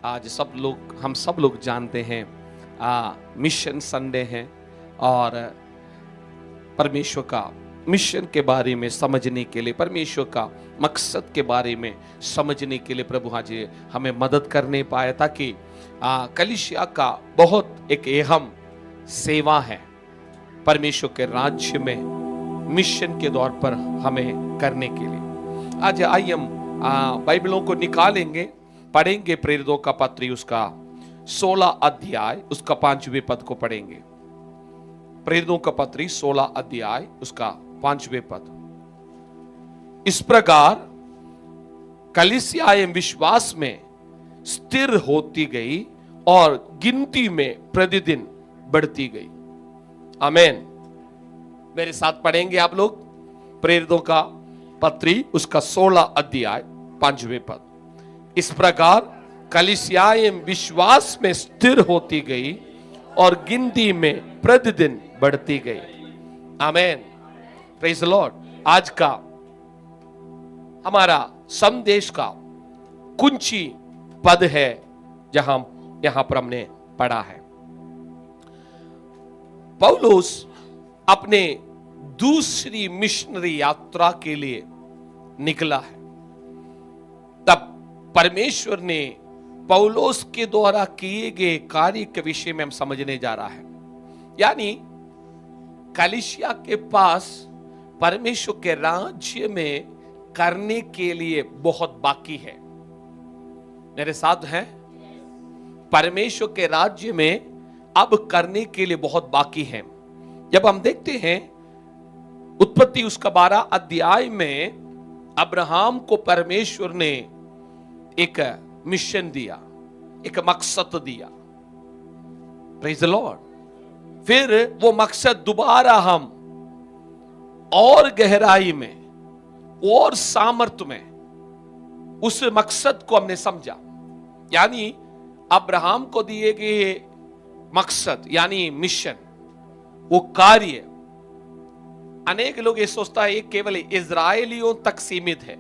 आज हम सब लोग जानते हैं मिशन संडे है और परमेश्वर का मिशन के बारे में समझने के लिए, परमेश्वर का मकसद के बारे में समझने के लिए प्रभु आज हमें मदद करने पाए, ताकि कलीसिया का बहुत एक अहम सेवा है परमेश्वर के राज्य में मिशन के दौर पर हमें करने के लिए। आज आइए हम बाइबलों को निकालेंगे, पढ़ेंगे प्रेरितों का पत्री उसका 16 अध्याय उसका 5वें पद को पढ़ेंगे। प्रेरितों का पत्री 16 अध्याय उसका 5वें पद। इस प्रकार कलीसिया विश्वास में स्थिर होती गई और गिनती में प्रतिदिन बढ़ती गई। आमीन। मेरे साथ पढ़ेंगे आप लोग प्रेरितों का पत्री उसका 16 अध्याय 5वें पद। इस प्रकार कलीसिया विश्वास में स्थिर होती गई और गिनती में प्रतिदिन बढ़ती गई। आमीन। Praise the Lord. आज का हमारा संदेश का कुंची पद है जहां यहां पर हमने पढ़ा है, पौलुस अपने दूसरी मिशनरी यात्रा के लिए निकला है। तब परमेश्वर ने पौलुस के द्वारा किए गए कार्य के विषय में हम समझने जा रहा है। यानी कलीसिया के पास परमेश्वर के राज्य में करने के लिए बहुत बाकी है। मेरे साथ हैं? परमेश्वर के राज्य में अब करने के लिए बहुत बाकी है। जब हम देखते हैं उत्पत्ति उसका 12 अध्याय में अब्राहम को परमेश्वर ने एक मिशन दिया, एक मकसद दिया। Praise the Lord. फिर वो मकसद दोबारा हम और गहराई में और सामर्थ्य में उस मकसद को हमने समझा। यानी अब्राहम को दिए गए मकसद यानी मिशन, वो कार्य, अनेक लोग ये सोचता है ये केवल इजराइलियों तक सीमित है,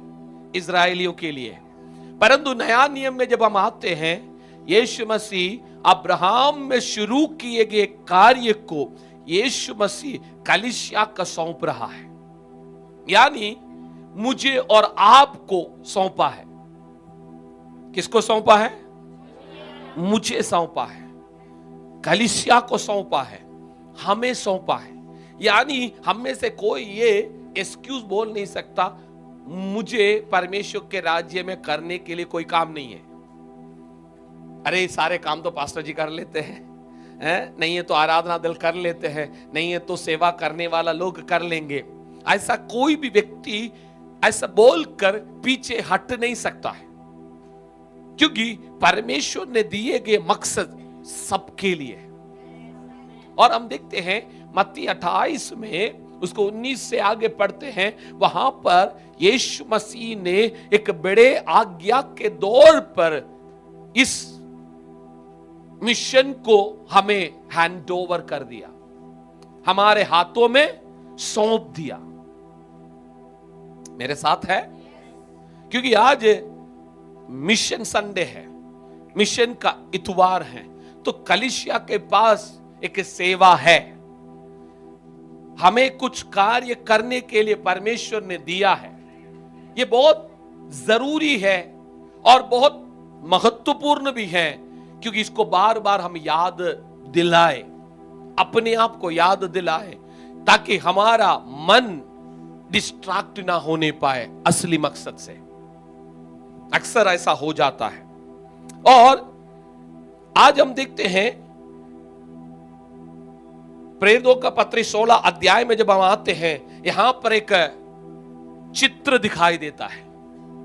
इजराइलियों के लिए। परंतु नया नियम में जब हम आते हैं, यीशु मसीह अब्राहम में शुरू किए गए कार्य को यीशु मसीह कलीसिया का सौंप रहा है। यानी मुझे और आपको सौंपा है। किसको सौंपा है? मुझे सौंपा है, कलीसिया को सौंपा है, हमें सौंपा है। यानी हम में से कोई ये एक्सक्यूज बोल नहीं सकता मुझे परमेश्वर के राज्य में करने के लिए कोई काम नहीं है। अरे सारे काम तो पास्टर जी कर लेते हैं, नहीं है तो आराधना दल कर लेते हैं, नहीं है तो सेवा करने वाला लोग कर लेंगे। ऐसा कोई भी व्यक्ति ऐसा बोलकर पीछे हट नहीं सकता है, क्योंकि परमेश्वर ने दिए गए मकसद सबके लिए है। और हम देखते हैं मत्ती 28 में उसको 19 से आगे पढ़ते हैं, वहां पर यीशु मसीह ने एक बड़े आज्ञा के दौर पर इस मिशन को हमें हैंड ओवर कर दिया, हमारे हाथों में सौंप दिया। मेरे साथ है? क्योंकि आज मिशन संडे है, मिशन का इतवार है, तो कलीसिया के पास एक सेवा है। हमें कुछ कार्य करने के लिए परमेश्वर ने दिया है। ये बहुत जरूरी है और बहुत महत्वपूर्ण भी है, क्योंकि इसको बार बार हम याद दिलाए, अपने आप को याद दिलाए, ताकि हमारा मन डिस्ट्रैक्ट ना होने पाए असली मकसद से। अक्सर ऐसा हो जाता है। और आज हम देखते हैं प्रेरितों का पत्री 16 अध्याय में जब हम आते हैं, यहां पर एक चित्र दिखाई देता है।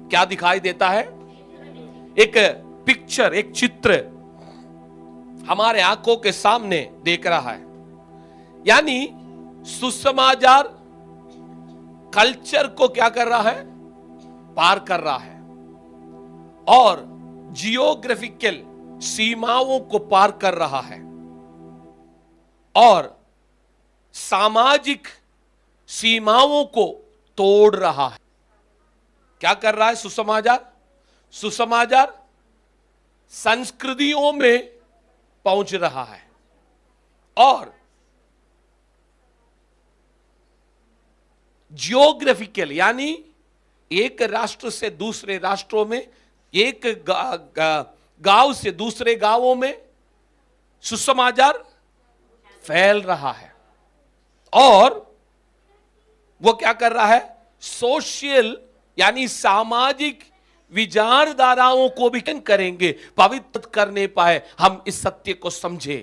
क्या दिखाई देता है? एक पिक्चर, एक चित्र हमारे आंखों के सामने देख रहा है। यानी सुसमाचार कल्चर को क्या कर रहा है? पार कर रहा है, और जियोग्राफिकल सीमाओं को पार कर रहा है, और सामाजिक सीमाओं को तोड़ रहा है। क्या कर रहा है सुसमाचार? सुसमाचार संस्कृतियों में पहुंच रहा है और जियोग्राफिकल यानी एक राष्ट्र से दूसरे राष्ट्रों में, एक गांव से दूसरे गांवों में सुसमाचार फैल रहा है। और वो क्या कर रहा है, सोशल यानी सामाजिक विचारधाराओं को भी करेंगे, पवित्र करने पाए हम इस सत्य को समझे।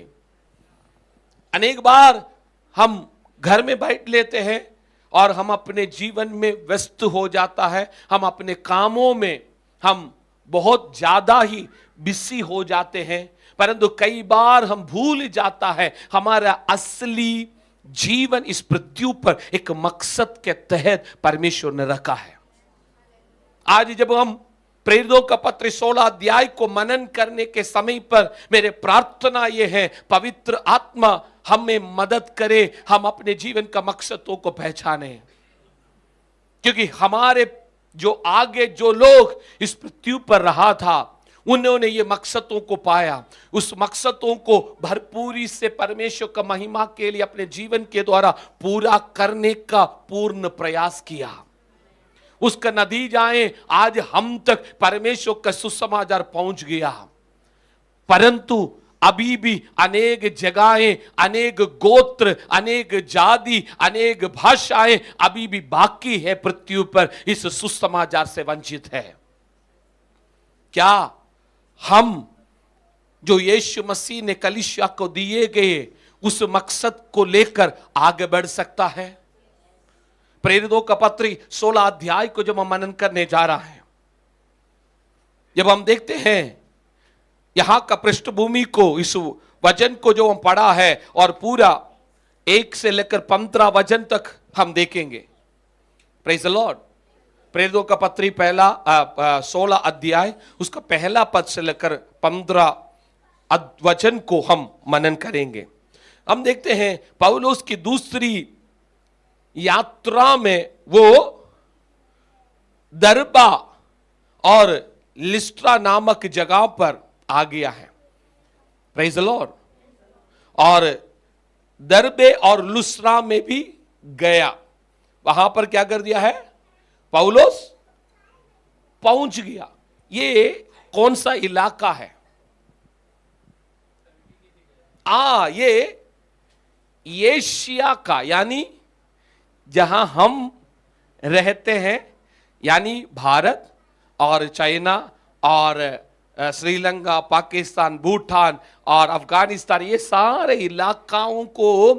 अनेक बार हम घर में बैठ लेते हैं और हम अपने जीवन में व्यस्त हो जाता है, हम अपने कामों में हम बहुत ज्यादा ही बिजी हो जाते हैं, परंतु कई बार हम भूल जाता है हमारा असली जीवन इस पृथ्वी पर एक मकसद के तहत परमेश्वर ने रखा है। आज जब हम प्रेरितों का पत्र 16 अध्याय को मनन करने के समय पर मेरे प्रार्थना यह है, पवित्र आत्मा हमें मदद करे, हम अपने जीवन का मकसदों को पहचाने, क्योंकि हमारे जो आगे जो लोग इस पृथ्वी पर रहा था उन्होंने ये मकसदों को पाया, उस मकसदों को भरपूरी से परमेश्वर का महिमा के लिए अपने जीवन के द्वारा पूरा करने का पूर्ण प्रयास किया। उसका नतीजाएं आज हम तक परमेश्वर का सुसमाचार पहुंच गया, परंतु अभी भी अनेक जगहें, अनेक गोत्र, अनेक जाति, अनेक भाषाएं अभी भी बाकी है पृथ्वी पर इस सुसमाचार से वंचित है। क्या हम जो यीशु मसीह ने कलीसिया को दिए गए उस मकसद को लेकर आगे बढ़ सकता है? प्रेरितों का पत्र 16 अध्याय को जब हम मनन करने जा रहा है, जब हम देखते हैं यहां का पृष्ठभूमि को, इस वचन को जो हम पढ़ा है और पूरा 1 से लेकर 15 वचन तक हम देखेंगे। Praise the Lord. प्रेरितों का पत्री पहला 16 अध्याय उसका पहला पद से लेकर 15 वचन को हम मनन करेंगे। हम देखते हैं पौलुस की दूसरी यात्रा में वो दरबा और लिस्ट्रा नामक जगह पर आ गया है। Praise the Lord. और दरबे और लुस्रा में भी गया, वहां पर क्या कर दिया है, पौलुस पहुंच गया। ये कौन सा इलाका है? ये एशिया का, यानी जहां हम रहते हैं, यानी भारत और चाइना और श्रीलंका, पाकिस्तान, भूटान और अफगानिस्तान, ये सारे इलाकाओं को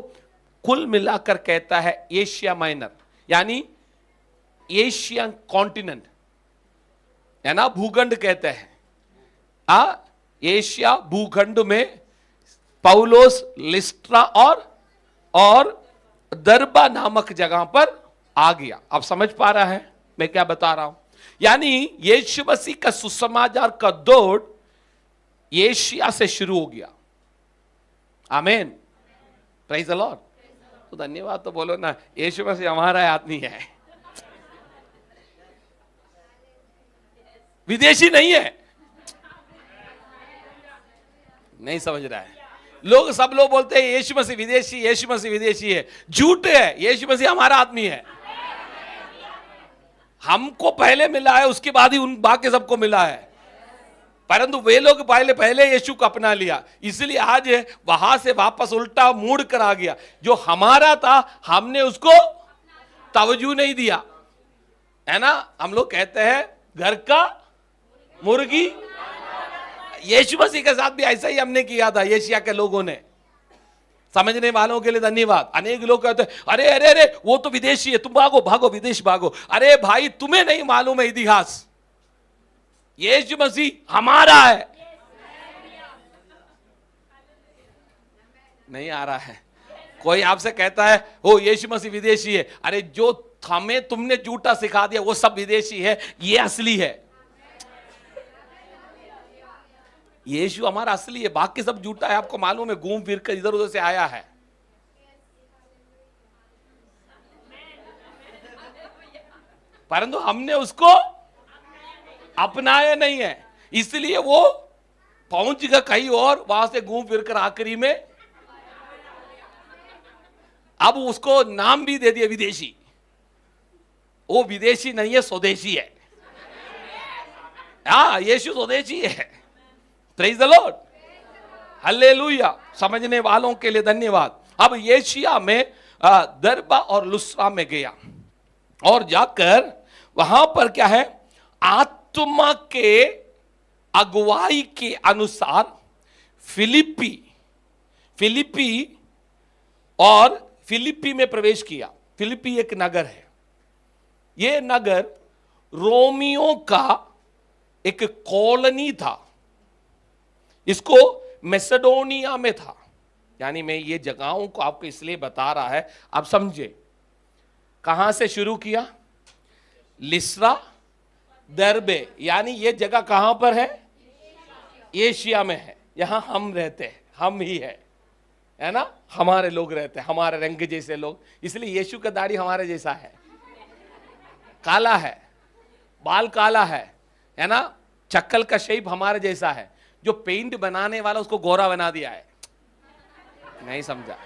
कुल मिलाकर कहता है एशिया माइनर, यानी एशियन कॉन्टिनेंट, है ना, भूखंड कहते हैं। एशिया भूखंड में पौलुस लिस्ट्रा और दरबा नामक जगह पर आ गया। आप समझ पा रहा है मैं क्या बता रहा हूं? यानी यीशु मसीह का सुसमाचार का दौड़ एशिया से शुरू हो गया। आमीन। Praise the Lord. तो धन्यवाद तो बोलो ना, यीशु मसीह हमारा आदमी है, विदेशी नहीं है। नहीं समझ रहा है लोग, सब लोग बोलते हैं यीशु मसीह विदेशी, यीशु मसीह विदेशी है। झूठ है, यीशु मसीह हमारा आदमी है। हमको पहले मिला है, उसके बाद ही उन बाकी सबको मिला है, परंतु वे लोग पहले यीशु को अपना लिया, इसलिए आज वहां से वापस उल्टा मुड़ कर आ गया। जो हमारा था हमने उसको तवज्जो नहीं दिया, है ना। हम लोग कहते हैं घर का मुर्गी। यीशु मसीह के साथ भी ऐसा ही हमने किया था, एशिया के लोगों ने। समझने वालों के लिए धन्यवाद। अनेक लोग कहते हैं अरे अरे अरे वो तो विदेशी है, तुम भागो भागो विदेश भागो। अरे भाई, तुम्हें नहीं मालूम है इतिहास, यीशु मसीह हमारा है। नहीं आ रहा है? कोई आपसे कहता है ओ यीशु मसीह विदेशी है, अरे जो हमें तुमने झूठा सिखा दिया वो सब विदेशी है, ये असली है। यीशु हमारा असली है, बाकी सब झूठा है। आपको मालूम है, घूम फिर कर इधर उधर से आया है। परंतु हमने उसको अपनाया नहीं है, इसलिए वो पहुंच गया कहीं और, वहां से घूम फिर कर आखिरी में अब उसको नाम भी दे दिया विदेशी। वो विदेशी नहीं है, स्वदेशी है। हाँ, यीशु स्वदेशी है। Praise the lord, hallelujah. समझने वालों के लिए धन्यवाद। अब एशिया में दरबा और लुस्त्रा में गया और जाकर वहां पर क्या है, आत्मा के अगुवाई के अनुसार फिलिप्पी में प्रवेश किया। फिलिप्पी एक नगर है। यह नगर रोमियों का एक कॉलोनी था। इसको मैसेडोनिया में था। यानी मैं ये जगहों को आपको इसलिए बता रहा है, आप समझे। कहां से शुरू किया? लिस्रा, दरबे, यानी ये जगह कहां पर है? एशिया में है। यहां हम रहते हैं, हम ही है ना, हमारे लोग रहते हैं, हमारे रंग जैसे लोग। इसलिए यीशु का दाढ़ी हमारे जैसा है, काला है, बाल काला है ना। चक्कल का शेप हमारे जैसा है। जो पेंट बनाने वाला उसको गोरा बना दिया है। नहीं समझा?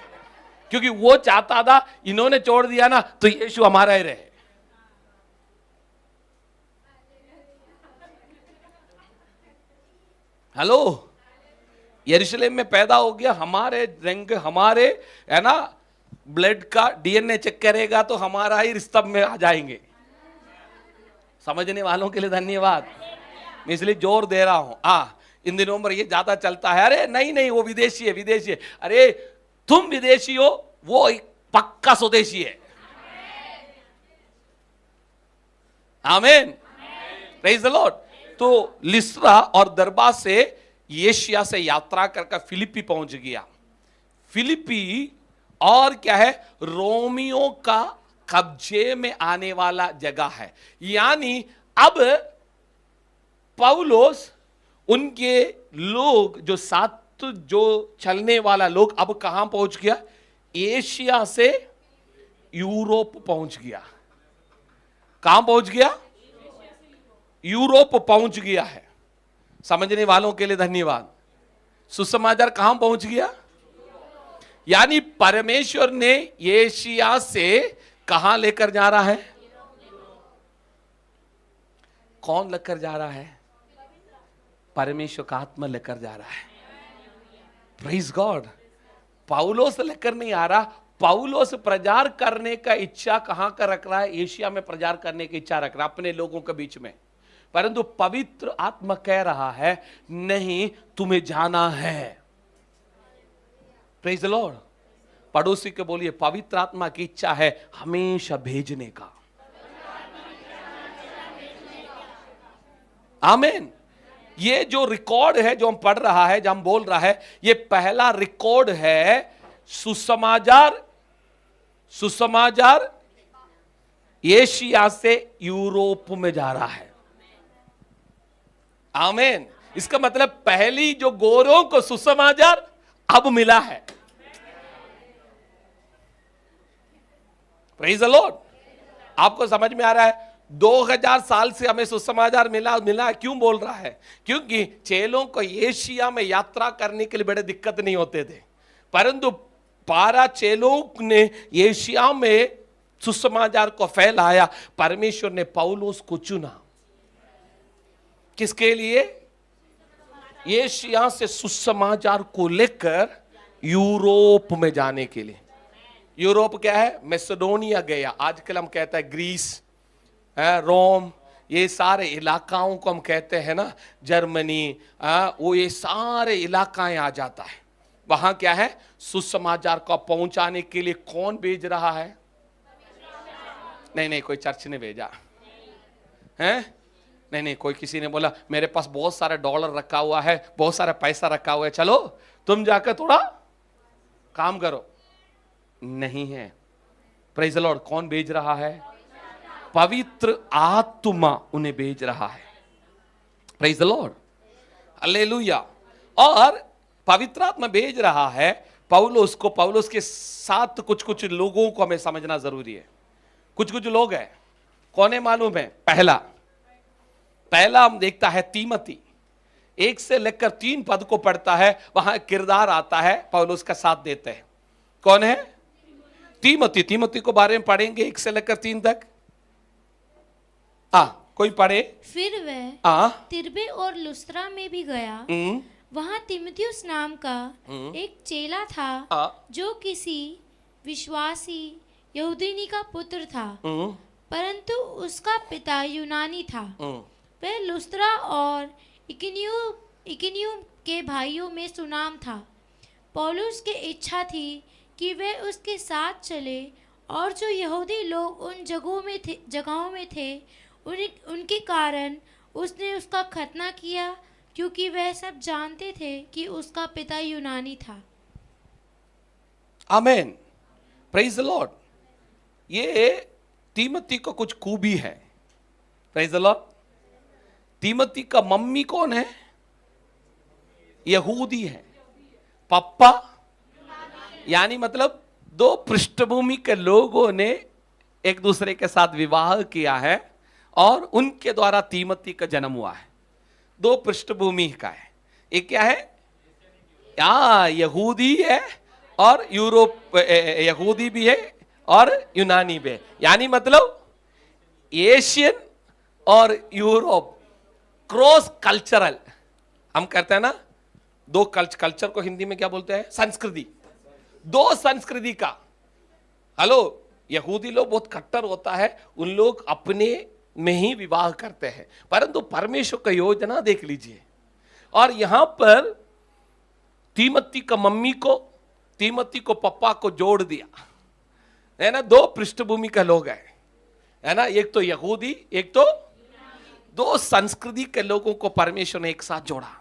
क्योंकि वो चाहता था, इन्होंने छोड़ दिया ना तो यीशु हमारा ही रहे। हेलो, यरूशलेम में पैदा हो गया, हमारे रंग, हमारे है ना, ब्लड का डीएनए चेक करेगा तो हमारा ही रिश्ता में आ जाएंगे। समझने वालों के लिए धन्यवाद। मैं इसलिए जोर दे रहा हूं। इन दिनों पर ये ज्यादा चलता है, अरे नहीं वो विदेशी है, विदेशी है। अरे तुम विदेशी हो, वो पक्का स्वदेशी है। आमीन, प्रेज द लॉर्ड। तो लिस्त्रा और दरबा से एशिया से यात्रा करके फिलिप्पी पहुंच गया। फिलिप्पी और क्या है, रोमियों का कब्जे में आने वाला जगह है। यानी अब पौलुस, उनके लोग जो साथ जो चलने वाला लोग, अब कहां पहुंच गया? एशिया से यूरोप पहुंच गया। कहां पहुंच गया? यूरोप पहुंच गया है। समझने वालों के लिए धन्यवाद। सुसमाचार कहां पहुंच गया? यानी परमेश्वर ने एशिया से कहां लेकर जा रहा है? कौन लेकर जा रहा है? परमेश्वर का आत्मा लेकर जा रहा है। Praise God. पौलुस लेकर नहीं आ रहा। पौलुस प्रचार करने का इच्छा कहां का रख रहा है? एशिया में प्रचार करने की इच्छा रख रहा है, अपने लोगों के बीच में। परंतु पवित्र आत्मा कह रहा है, नहीं, तुम्हें जाना है। Praise the Lord. पड़ोसी के बोलिए, पवित्र आत्मा की इच्छा है हमेशा भेजने का। आमीन। ये जो रिकॉर्ड है, जो हम पढ़ रहा है, जो हम बोल रहा है, ये पहला रिकॉर्ड है। सुसमाचार एशिया से यूरोप में जा रहा है। आमीन। इसका मतलब पहली जो गोरों को सुसमाचार अब मिला है। Praise the Lord. आपको समझ में आ रहा है? 2000 साल से हमें सुसमाचार मिला। क्यों बोल रहा है? क्योंकि चेलों को एशिया में यात्रा करने के लिए बड़े दिक्कत नहीं होते थे, परंतु 12 चेलों ने एशिया में सुसमाचार को फैलाया। परमेश्वर ने पौलुस को चुना। किसके लिए? एशिया से सुसमाचार को लेकर यूरोप में जाने के लिए। यूरोप क्या है? मैसेडोनिया गया। आजकल हम कहते हैं ग्रीस, रोम, ये सारे इलाकाओं को हम कहते हैं ना, जर्मनी, वो ये सारे इलाकाएं आ जाता है। वहां क्या है? सुसमाचार को पहुंचाने के लिए कौन भेज रहा है? नहीं, कोई चर्च ने भेजा है। नहीं, कोई किसी ने बोला मेरे पास बहुत सारा डॉलर रखा हुआ है, बहुत सारा पैसा रखा हुआ है, चलो तुम जाकर थोड़ा काम करो। नहीं है। Praise the Lord. कौन भेज रहा है? पवित्र आत्मा उन्हें भेज रहा है। Praise the lord, hallelujah. और पवित्र आत्मा भेज रहा है पौलुस को। पौलुस के साथ कुछ लोगों को हमें समझना जरूरी है। कुछ लोग हैं। कौन है मालूम है? पहला हम देखता है तीमती। 1 से लेकर 3 पद को पढ़ता है, वहां किरदार आता है, पौलुस का साथ देते हैं। कौन है? तीमोथी को बारे में पढ़ेंगे 1 से लेकर 3 तक। कोई पढ़े। फिर वह तिर्बे और लुस्त्रा में भी गया। वहां तीमुथियुस नाम का एक चेला था, जो किसी विश्वासी यहूदीनी का पुत्र था, परंतु उसका पिता यूनानी था। वह लुस्त्रा और इकुनियुम के भाइयों में सुनाम था। पौलुस की इच्छा थी कि वे उसके साथ चले, और जो यहूदी लोग उन जगहों में थे उनके कारण उसने उसका खतना किया, क्योंकि वह सब जानते थे कि उसका पिता यूनानी था। आमेन, प्रेज द लॉर्ड। ये तीमोथी को कुछ खूबी है। Praise the Lord. तीमोथी का मम्मी कौन है? यहूदी है, पापा यानी मतलब 2 पृष्ठभूमि के लोगों ने एक दूसरे के साथ विवाह किया है और उनके द्वारा तीमोथी का जन्म हुआ है। 2 पृष्ठभूमि का है। एक क्या है? यहूदी है और यूरोप, यहूदी भी है और यूनानी भी है, यानी मतलब एशियन और यूरोप, क्रॉस कल्चरल हम कहते हैं ना। 2 कल्चर को हिंदी में क्या बोलते हैं? संस्कृति। 2 संस्कृति का। हेलो, यहूदी लोग बहुत कट्टर होता है, उन लोग अपने में ही विवाह करते हैं, परंतु परमेश्वर का योजना देख लीजिए। और यहां पर तीमोथी का मम्मी को, तीमोथी को पापा को जोड़ दिया है ना। 2 पृष्ठभूमि का लोग है ना, एक तो यहूदी, एक तो 2 संस्कृति के लोगों को परमेश्वर ने एक साथ जोड़ा।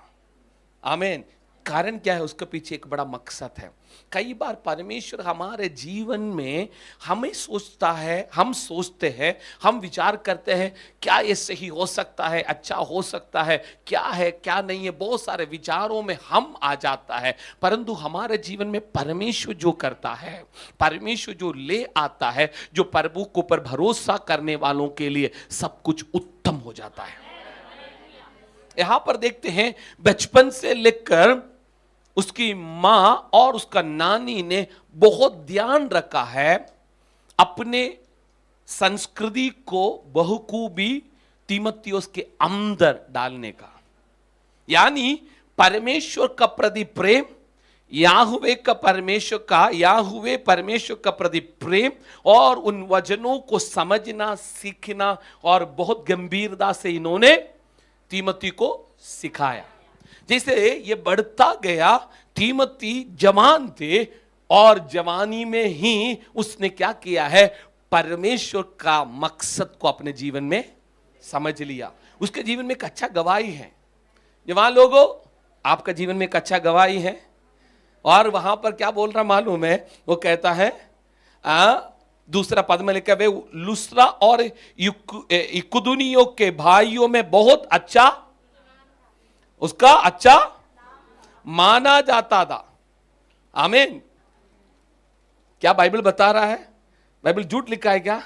आमीन। कारण क्या है? उसके पीछे एक बड़ा मकसद है। कई बार परमेश्वर हमारे जीवन में हमें सोचता है, हम सोचते हैं, हम विचार करते हैं, क्या ये सही हो सकता है, अच्छा हो सकता है, क्या है क्या नहीं है, बहुत सारे विचारों में हम आ जाता है। परंतु हमारे जीवन में परमेश्वर जो करता है, परमेश्वर जो ले आता है, जो प्रभु के ऊपर भरोसा करने वालों के लिए सब कुछ उत्तम हो जाता है। यहां पर देखते हैं, बचपन से लेकर उसकी मां और उसका नानी ने बहुत ध्यान रखा है अपने संस्कृति को बहुखूबी तीमुथियुस के अंदर डालने का। यानी परमेश्वर का प्रति प्रेम, याहुवे परमेश्वर का प्रति प्रेम और उन वचनों को समझना, सीखना, और बहुत गंभीरता से इन्होंने तीमुथी को सिखाया। जैसे ये बढ़ता गया, तीमुथी जवान थे और जवानी में ही उसने क्या किया है? परमेश्वर का मकसद को अपने जीवन में समझ लिया। उसके जीवन में एक अच्छा गवाही है। जवान लोगों, आपका जीवन में एक अच्छा गवाही है। और वहां पर क्या बोल रहा मालूम है? वो कहता है, दूसरा पद में लिखा है, लुस्त्रा और इकुनियुम के भाइयों में बहुत अच्छा, उसका अच्छा माना जाता था। आमीन। क्या बाइबल बता रहा है? बाइबल झूठ लिखा है क्या?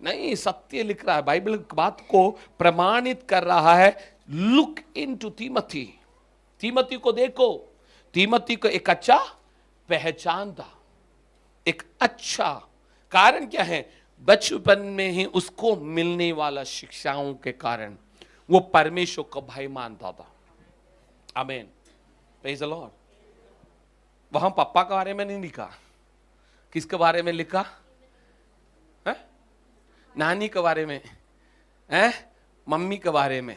नहीं, सत्य लिख रहा है। बाइबल बात को प्रमाणित कर रहा है। Look into तीमुथी। तीमुथी को देखो। तीमुथी को एक अच्छा पहचान था, एक अच्छा। कारण क्या है? बचपन में ही उसको मिलने वाला शिक्षाओं के कारण वो परमेश्वर को भाई मानता था। आमीन, प्रेज़ द लॉर्ड। वहां पापा के बारे में नहीं लिखा, किसके बारे में लिखा है? नानी के बारे में है, मम्मी के बारे में।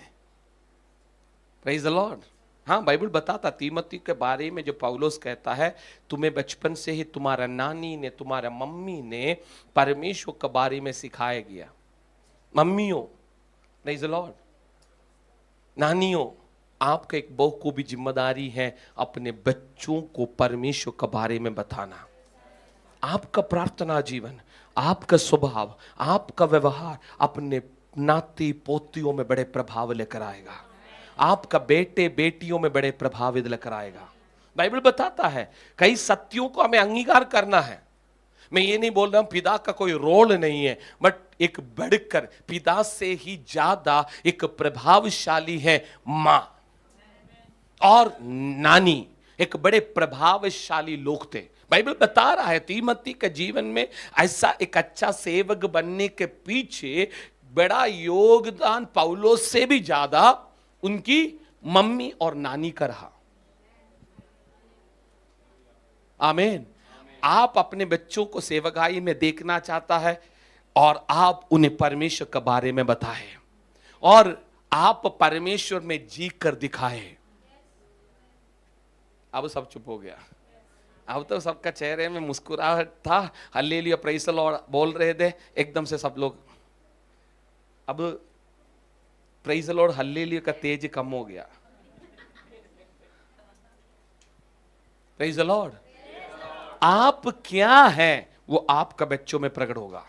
Praise the Lord. हाँ, बाइबल बताता तीमुथी के बारे में, जो पौलुस कहता है, तुम्हें बचपन से ही तुम्हारा नानी ने, तुम्हारा मम्मी ने परमेश्वर के बारे में सिखाया गया। मम्मियों, प्रेज़ द लॉर्ड, नानियों, आपका एक बहुखूबी जिम्मेदारी है अपने बच्चों को परमेश्वर के बारे में बताना। आपका प्रार्थना जीवन, आपका स्वभाव, आपका व्यवहार अपने नाती पोतियों में बड़े प्रभाव लेकर आएगा। आपका बेटे बेटियों में बड़े प्रभाव लेकर आएगा। बाइबल बताता है कई सत्यों को हमें अंगीकार करना है। मैं ये नहीं बोल रहा हूं पिता का कोई रोल नहीं है, बट एक बढ़कर पिता से ही ज्यादा एक प्रभावशाली है मां। और नानी एक बड़े प्रभावशाली लोग थे। बाइबल बता रहा है तीमोथी के जीवन में ऐसा एक अच्छा सेवक बनने के पीछे बड़ा योगदान पौलुस से भी ज्यादा उनकी मम्मी और नानी का रहा। आमीन। आप अपने बच्चों को सेवकाई में देखना चाहता है और आप उन्हें परमेश्वर के बारे में बताएं और आप परमेश्वर में जी कर दिखाएं। अब सब चुप हो गया। अब तो सबका चेहरे में मुस्कुराहट था, हालेलुया प्रेज़ द लॉर्ड बोल रहे थे, एकदम से सब लोग अब प्रेज़ द लॉर्ड हालेलुया का तेज कम हो गया। Praise the Lord. आप क्या हैं वो आपका बच्चों में प्रकट होगा।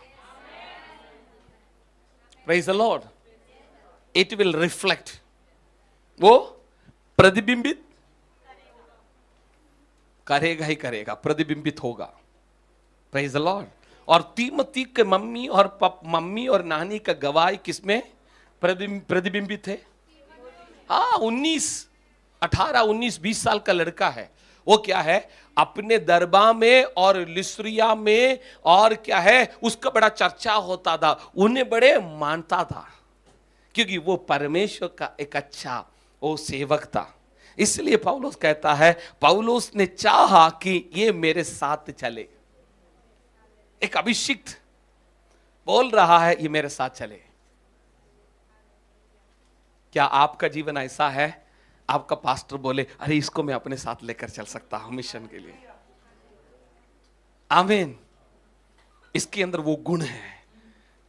Praise the Lord. It will reflect, वो प्रतिबिंबित करेगा ही करेगा, प्रतिबिंबित होगा। Praise the Lord. और तीमोथी के मम्मी और नानी का गवाही किसमें प्रतिबिंबित है? हाँ, 18, 19, 20 साल का लड़का है। वो क्या है, अपने दरबार में और लिस्त्रिया में और क्या है उसका बड़ा चर्चा होता था, उन्हें बड़े मानता था क्योंकि वो परमेश्वर का एक अच्छा वो सेवक था। इसलिए पौलुस कहता है, पौलुस ने चाहा कि ये मेरे साथ चले। एक अभिषिक्त बोल रहा है ये मेरे साथ चले। क्या आपका जीवन ऐसा है? आपका पास्टर बोले अरे इसको मैं अपने साथ लेकर चल सकता हूं मिशन के लिए। आमीन। इसके अंदर वो गुण है,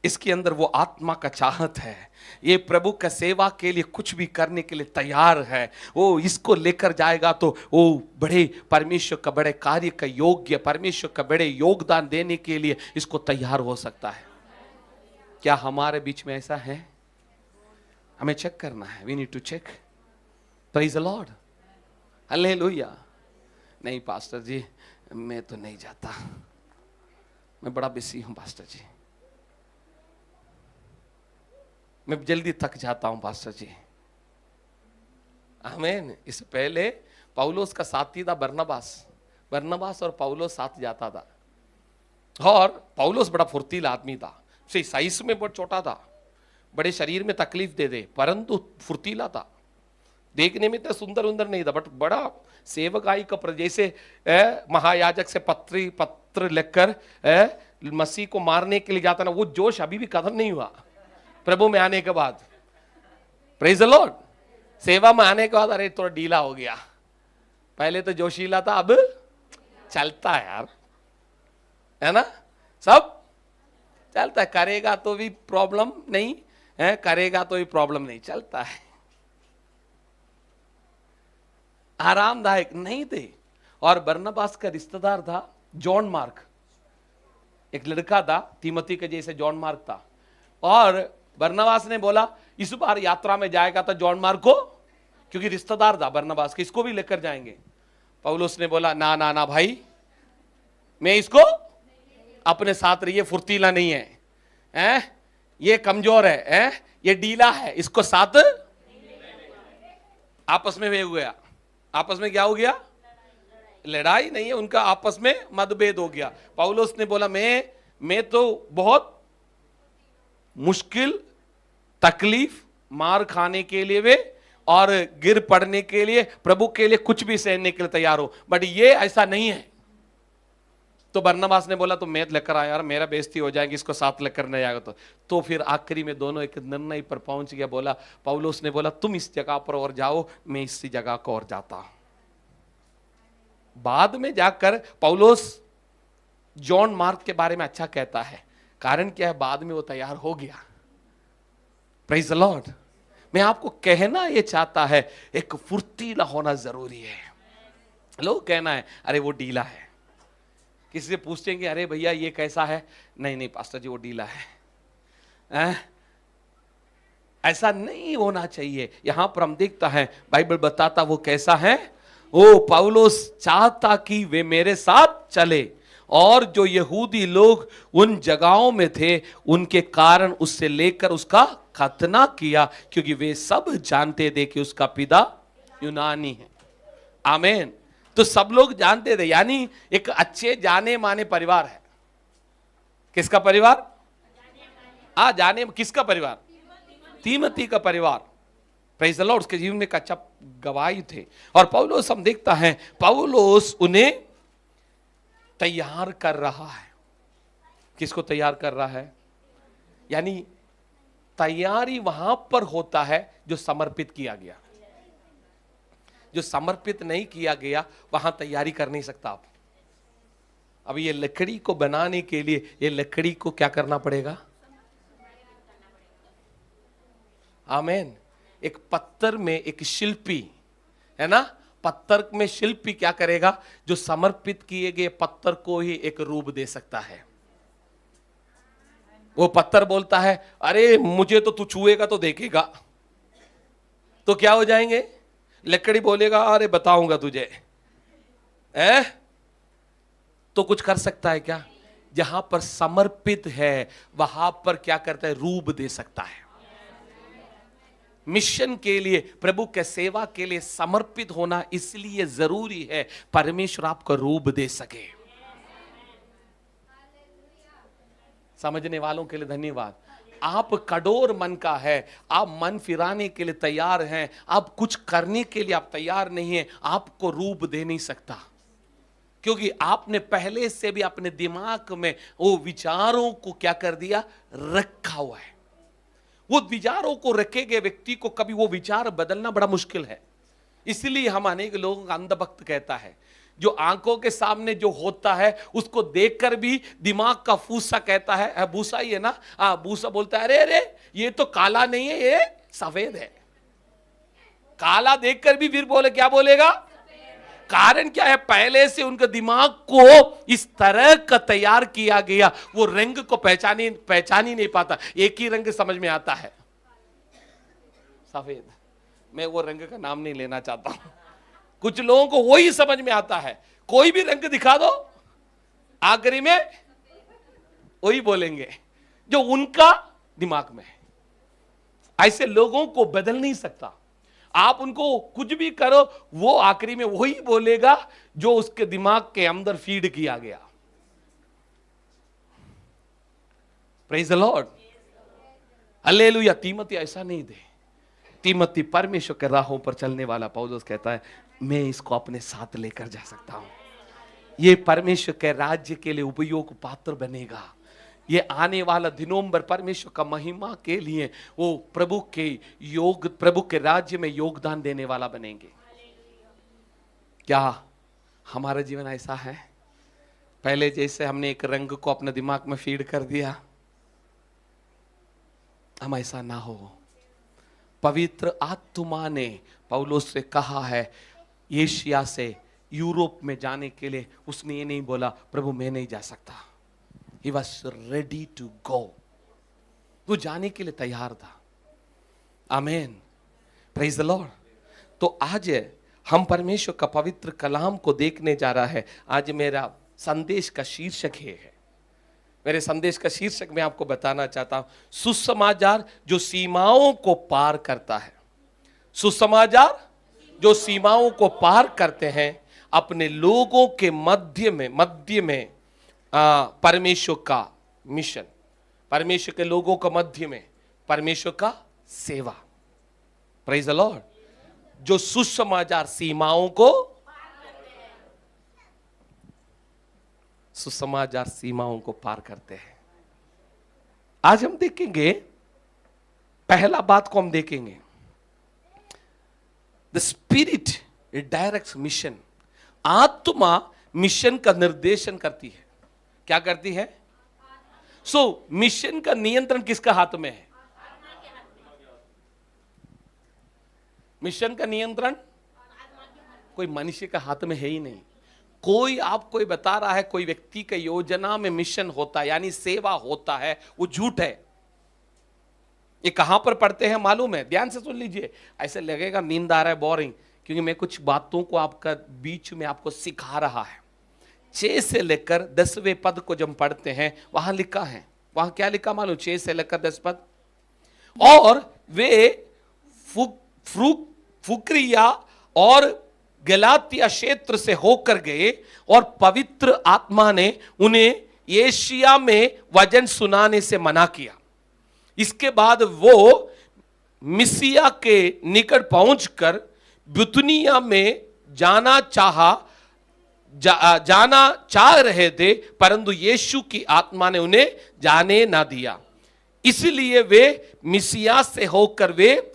इसके अंदर वो आत्मा का चाहत है, ये प्रभु का सेवा के लिए कुछ भी करने के लिए तैयार है। वो इसको लेकर जाएगा तो वो बड़े परमेश्वर का बड़े कार्य का योग्य, परमेश्वर का बड़े योगदान देने के लिए इसको तैयार हो सकता है। क्या हमारे बीच में ऐसा है? हमें चेक करना है। We need to check. Praise the lord. Hallelujah. नहीं पास्टर जी मैं तो नहीं जाता, मैं बड़ा बिजी हूं पास्टर जी, मैं जल्दी थक जाता हूं पास्टर जी। आमीन। इससे पहले पौलुस का साथी था बरनबास और पौलुस साथ जाता था। और पौलुस बड़ा फुर्तीला आदमी था, साइज में बहुत छोटा था, बड़े शरीर में तकलीफ दे दे, परंतु फुर्तीला था। देखने में तो सुंदर नहीं था, बट बड़ा सेवकाई का जैसे महायाजक से पत्र लिखकर मसीह को मारने के लिए जाता ना, वो जोश अभी भी खत्म नहीं हुआ प्रभु में आने के बाद। Praise the Lord. सेवा में आने के बाद अरे थोड़ा ढीला हो गया, पहले तो जोशीला था, अब चलता है यार, है ना, सब चलता है। करेगा तो भी प्रॉब्लम नहीं है, करेगा तो भी प्रॉब्लम नहीं, चलता है, आरामदायक नहीं थे। और बरनबास का रिश्तेदार था जॉन मार्क, एक लड़का था तीमोथी के जैसे जॉन मार्क था। और बरनबास ने बोला इस बार यात्रा में जाएगा तो जॉन मार्क को, क्योंकि रिश्तेदार था बरनबास के, इसको भी लेकर जाएंगे। पौलुस ने बोला ना ना ना भाई, मैं इसको अपने साथ रहिए, फुर्तीला नहीं है, ये कमजोर है, ये ढीला है, इसको साथ। आपस में वे हो गया, आपस में क्या हो गया? लड़ाई नहीं है, उनका आपस में मतभेद हो गया। पौलुस ने बोला मैं तो बहुत मुश्किल, तकलीफ, मार खाने के लिए वे और गिर पड़ने के लिए, प्रभु के लिए कुछ भी सहने के लिए तैयार हो, बट ये ऐसा नहीं है। तो बरनबास ने बोला तो मैं लेकर आया यार, मेरा बेइज्जती हो जाएगी, इसको साथ लेकर नहीं आएगा तो फिर आखिरी में दोनों एक निर्णय पर पहुंच गया। बोला पौलुस ने बोला तुम इस जगह पर और जाओ, मैं इसी जगह को और जाता हूं। बाद में जाकर पौलुस जॉन मार्क के बारे में अच्छा कहता है, कारण क्या है, बाद में वो तैयार हो गया। Praise the Lord. मैं आपको कहना ये चाहता है, एक फुर्तीला होना जरूरी है। लोग कहना है अरे वो ढीला है, किसी से पूछेंगे अरे भैया ये कैसा है, नहीं पास्टर जी वो ढीला है, ऐसा नहीं होना चाहिए। यहां पर हम देखता है बाइबल बताता वो कैसा है। वो पौलुस चाहता कि वे मेरे साथ चले, और जो यहूदी लोग उन जगहों में थे उनके कारण उससे लेकर उसका खतना किया, क्योंकि वे सब जानते थे कि उसका पिता यूनानी है। आमेन। तो सब लोग जानते थे, यानी एक अच्छे जाने माने परिवार है। किसका परिवार? जाने किसका परिवार? तीमती का परिवार। Praise the Lord. उसके जीवन में एक अच्छा गवाही थे। और पौलुस हम देखता है, पौलुस उन्हें तैयार कर रहा है। किसको तैयार कर रहा है? यानी तैयारी वहां पर होता है जो समर्पित किया गया। जो समर्पित नहीं किया गया वहां तैयारी कर नहीं सकता आप। अब ये लकड़ी को बनाने के लिए ये लकड़ी को क्या करना पड़ेगा? आमेन। एक पत्थर में एक शिल्पी है ना, पत्थर में शिल्पी क्या करेगा? जो समर्पित किए गए पत्थर को ही एक रूप दे सकता है। वो पत्थर बोलता है, अरे मुझे तो तू छुएगा तो देखेगा, तो क्या हो जाएंगे? लकड़ी बोलेगा, अरे बताऊंगा तुझे। तो कुछ कर सकता है क्या? जहां पर समर्पित है वहां पर क्या करता है? रूप दे सकता है। मिशन के लिए, प्रभु के सेवा के लिए समर्पित होना इसलिए जरूरी है, परमेश्वर आपको रूप दे सके। समझने वालों के लिए धन्यवाद। आप कठोर मन का है, आप मन फिराने के लिए तैयार हैं, आप कुछ करने के लिए आप तैयार नहीं है, आपको रूप दे नहीं सकता। क्योंकि आपने पहले से भी अपने दिमाग में वो विचारों को क्या कर दिया? रखा हुआ है। वो विचारों को रखे गए व्यक्ति को कभी वो विचार बदलना बड़ा मुश्किल है। इसलिए हम अनेक लोगों का अंधभक्त कहता है, जो आंखों के सामने जो होता है उसको देखकर भी दिमाग का फूसा कहता है, भूसा ही है ना, भूसा बोलता है, अरे अरे ये तो काला नहीं है, ये सफेद है। काला देखकर भी फिर बोले, क्या बोलेगा? कारण क्या है? पहले से उनके दिमाग को इस तरह का तैयार किया गया, वो रंग को पहचान ही नहीं पाता। एक ही रंग समझ में आता है, सफेद। मैं वो रंग का नाम नहीं लेना चाहता हूं। कुछ लोगों को वही समझ में आता है, कोई भी रंग दिखा दो आखिरी में वही बोलेंगे जो उनका दिमाग में है। ऐसे लोगों को बदल नहीं सकता। आप उनको कुछ भी करो, वो आखिरी में वही बोलेगा जो उसके दिमाग के अंदर फीड किया गया। Praise the lord, hallelujah. तीमती ऐसा नहीं दे। तीमती परमेश्वर के राहों पर चलने वाला पौलुस कहता है, मैं इसको अपने साथ लेकर जा सकता हूं। ये परमेश्वर के राज्य के लिए उपयोग पात्र बनेगा। ये आने वाला दिनों पर परमेश्वर का महिमा के लिए वो प्रभु के राज्य में योगदान देने वाला बनेंगे। क्या हमारा जीवन ऐसा है? पहले जैसे हमने एक रंग को अपने दिमाग में फीड कर दिया, हम ऐसा ना हो। पवित्र आत्मा ने पौलुस से कहा है, एशिया से यूरोप में जाने के लिए उसने ये नहीं बोला, प्रभु मैं नहीं जा सकता। He was ready to go. वो जाने के लिए तैयार था। आमेन, प्रेज द लॉर्ड। तो आज हम परमेश्वर का पवित्र कलाम को देखने जा रहा है। आज मेरा संदेश का शीर्षक है। मेरे संदेश का शीर्षक मैं आपको बताना चाहता हूं, सुसमाचार जो सीमाओं को पार करता है। सुसमाचार जो सीमाओं को पार करते हैं, अपने लोगों के मध्य में परमेश्वर का मिशन, परमेश्वर के लोगों के मध्य में परमेश्वर का सेवा। Praise the Lord. जो सुसमाचार सीमाओं को, सुसमाचार सीमाओं को पार करते हैं। आज हम देखेंगे, पहला बात को हम देखेंगे, द स्पिरिट डायरेक्ट्स मिशन। आत्मा मिशन का निर्देशन करती है। क्या करती है? मिशन का नियंत्रण किसका हाथ में है? मिशन का नियंत्रण कोई मनुष्य का हाथ में है ही नहीं। कोई आपको बता रहा है कोई व्यक्ति के योजना में मिशन होता है यानी सेवा होता है, वो झूठ है। ये कहां पर पढ़ते हैं मालूम है? ध्यान से सुन लीजिए। ऐसे लगेगा नींद आ रहा है, बोरिंग, क्योंकि मैं कुछ बातों को आपका बीच में आपको सिखा रहा है। 6 से लेकर 10वें पद को जब पढ़ते हैं, वहां लिखा है, वहां क्या लिखा मालूम? 6 से लेकर 10 पद। और वे फुकरिया और गलातिया क्षेत्र से होकर गए और पवित्र आत्मा ने उन्हें एशिया में वचन सुनाने से मना किया। इसके बाद वो मिसिया के निकट पहुंचकर बितूनिया में जाना चाह रहे थे, परंतु यीशु की आत्मा ने उन्हें जाने ना दिया। इसलिए वे मिसिया से होकर वे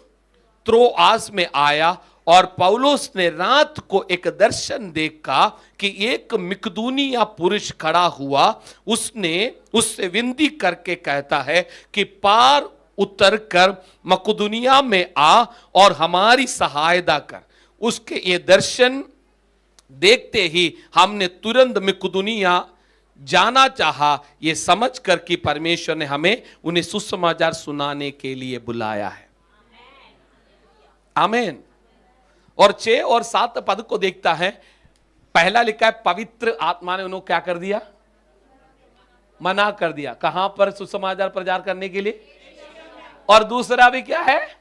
त्रोआस में आया और पौलुस ने रात को एक दर्शन देखा कि एक मकदूनिया पुरुष खड़ा हुआ। उसने उससे विनती करके कहता है कि पार उतरकर मकदूनिया में आ और हमारी सहायता कर। उसके ये दर्शन देखते ही हमने तुरंत मकदूनिया जाना चाहा, ये समझकर कि परमेश्वर ने हमें उन्हें सुसमाचार सुनाने के लिए बुलाया है। आमीन। और 6 और 7 पद को देखता है। पहला लिखा है पवित्र आत्मा ने उन्हें क्या कर दिया? मना कर दिया। कहां पर? सुसमाचार प्रचार करने के लिए। और दूसरा भी क्या है?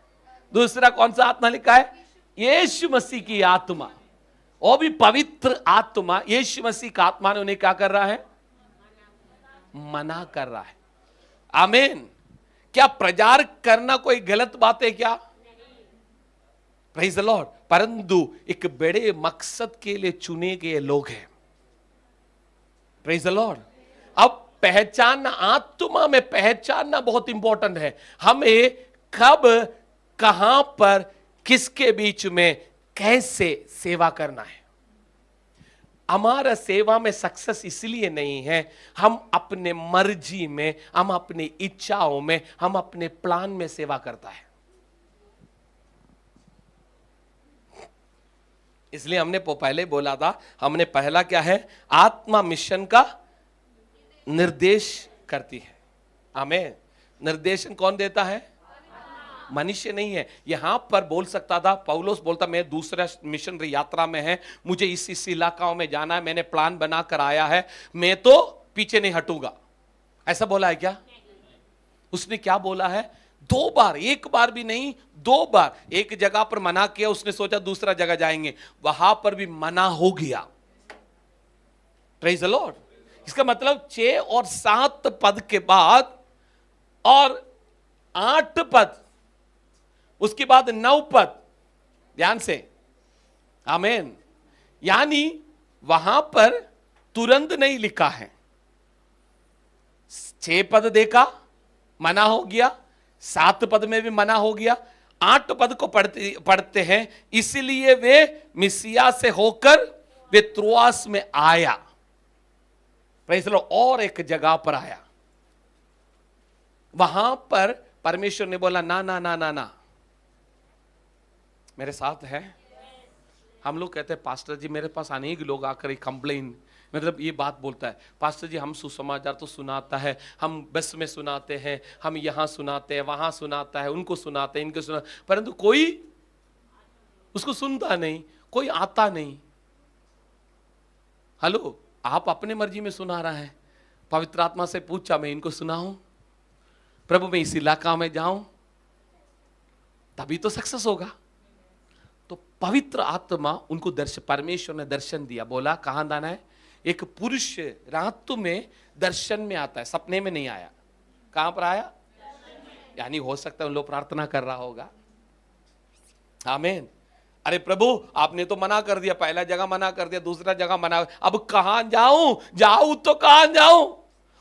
दूसरा कौन सा आत्मा लिखा है? यीशु मसीह की आत्मा। वो भी पवित्र आत्मा, यीशु मसीह का आत्मा ने उन्हें क्या कर रहा है? मना कर रहा है। आमीन। क्या प्रचार करना कोई गलत बात है क्या? Praise the lord. परंतु एक बड़े मकसद के लिए चुने गए लोग हैं। Praise the Lord. अब पहचानना, आत्मा में पहचानना बहुत इंपॉर्टेंट है। हमें कब, कहां पर, किसके बीच में कैसे सेवा करना है। हमारा सेवा में सक्सेस इसलिए नहीं है हम अपने मर्जी में, हम अपनी इच्छाओं में, हम अपने प्लान में सेवा करता है। इसलिए हमने पहले बोला था, हमने पहला क्या है? आत्मा मिशन का निर्देश करती है। आमीन। निर्देशन कौन देता है? मनुष्य नहीं है। यहां पर बोल सकता था पौलुस, बोलता मैं दूसरा मिशनरी यात्रा में है, मुझे इस इलाकाओं में जाना है, मैंने प्लान बना कर आया है, मैं तो पीछे नहीं हटूंगा। ऐसा बोला है क्या? उसने क्या बोला है? 2 बार, एक बार भी नहीं, 2 बार। एक जगह पर मना किया, उसने सोचा दूसरा जगह जाएंगे, वहां पर भी मना हो गया। Praise the Lord. इसका मतलब 6 और 7 पद के बाद और 8 पद, उसके बाद 9 पद, ध्यान से। आमीन। यानी वहां पर तुरंत नहीं लिखा है। 6 पद देखा, मना हो गया, 7 पद में भी मना हो गया, 8 पद को पढ़ते हैं। इसलिए वे मिसिया से होकर वे त्रोआस में आया। Praise the Lord. और एक जगह पर आया, वहां पर परमेश्वर ने बोला ना ना ना ना ना। मेरे साथ है। हम लोग कहते हैं पास्टर जी, मेरे पास अनेक लोग आकर कंप्लेन, मतलब ये बात बोलता है, पास्टर जी हम सुसमाचार तो सुनाता है, हम बस में सुनाते हैं, हम यहाँ सुनाते हैं, वहाँ सुनाता है, उनको सुनाते हैं, इनको सुना, परंतु कोई उसको सुनता नहीं, कोई आता नहीं। हेलो, आप अपने मर्जी में सुना रहा है। पवित्र आत्मा से पूछा, मैं इनको सुनाऊं? प्रभु मैं इस इलाका में जाऊं? तभी तो सक्सेस होगा। तो पवित्र आत्मा उनको परमेश्वर ने दर्शन दिया, बोला कहां जाना है। एक पुरुष रात में दर्शन में आता है, सपने में नहीं आया। कहां पर आया? यानी हो सकता है उन लोग प्रार्थना कर रहा होगा। आमीन। अरे प्रभु आपने तो मना कर दिया, पहला जगह मना कर दिया, दूसरा जगह मना, अब कहां जाऊं? जाऊं तो कहां जाऊं?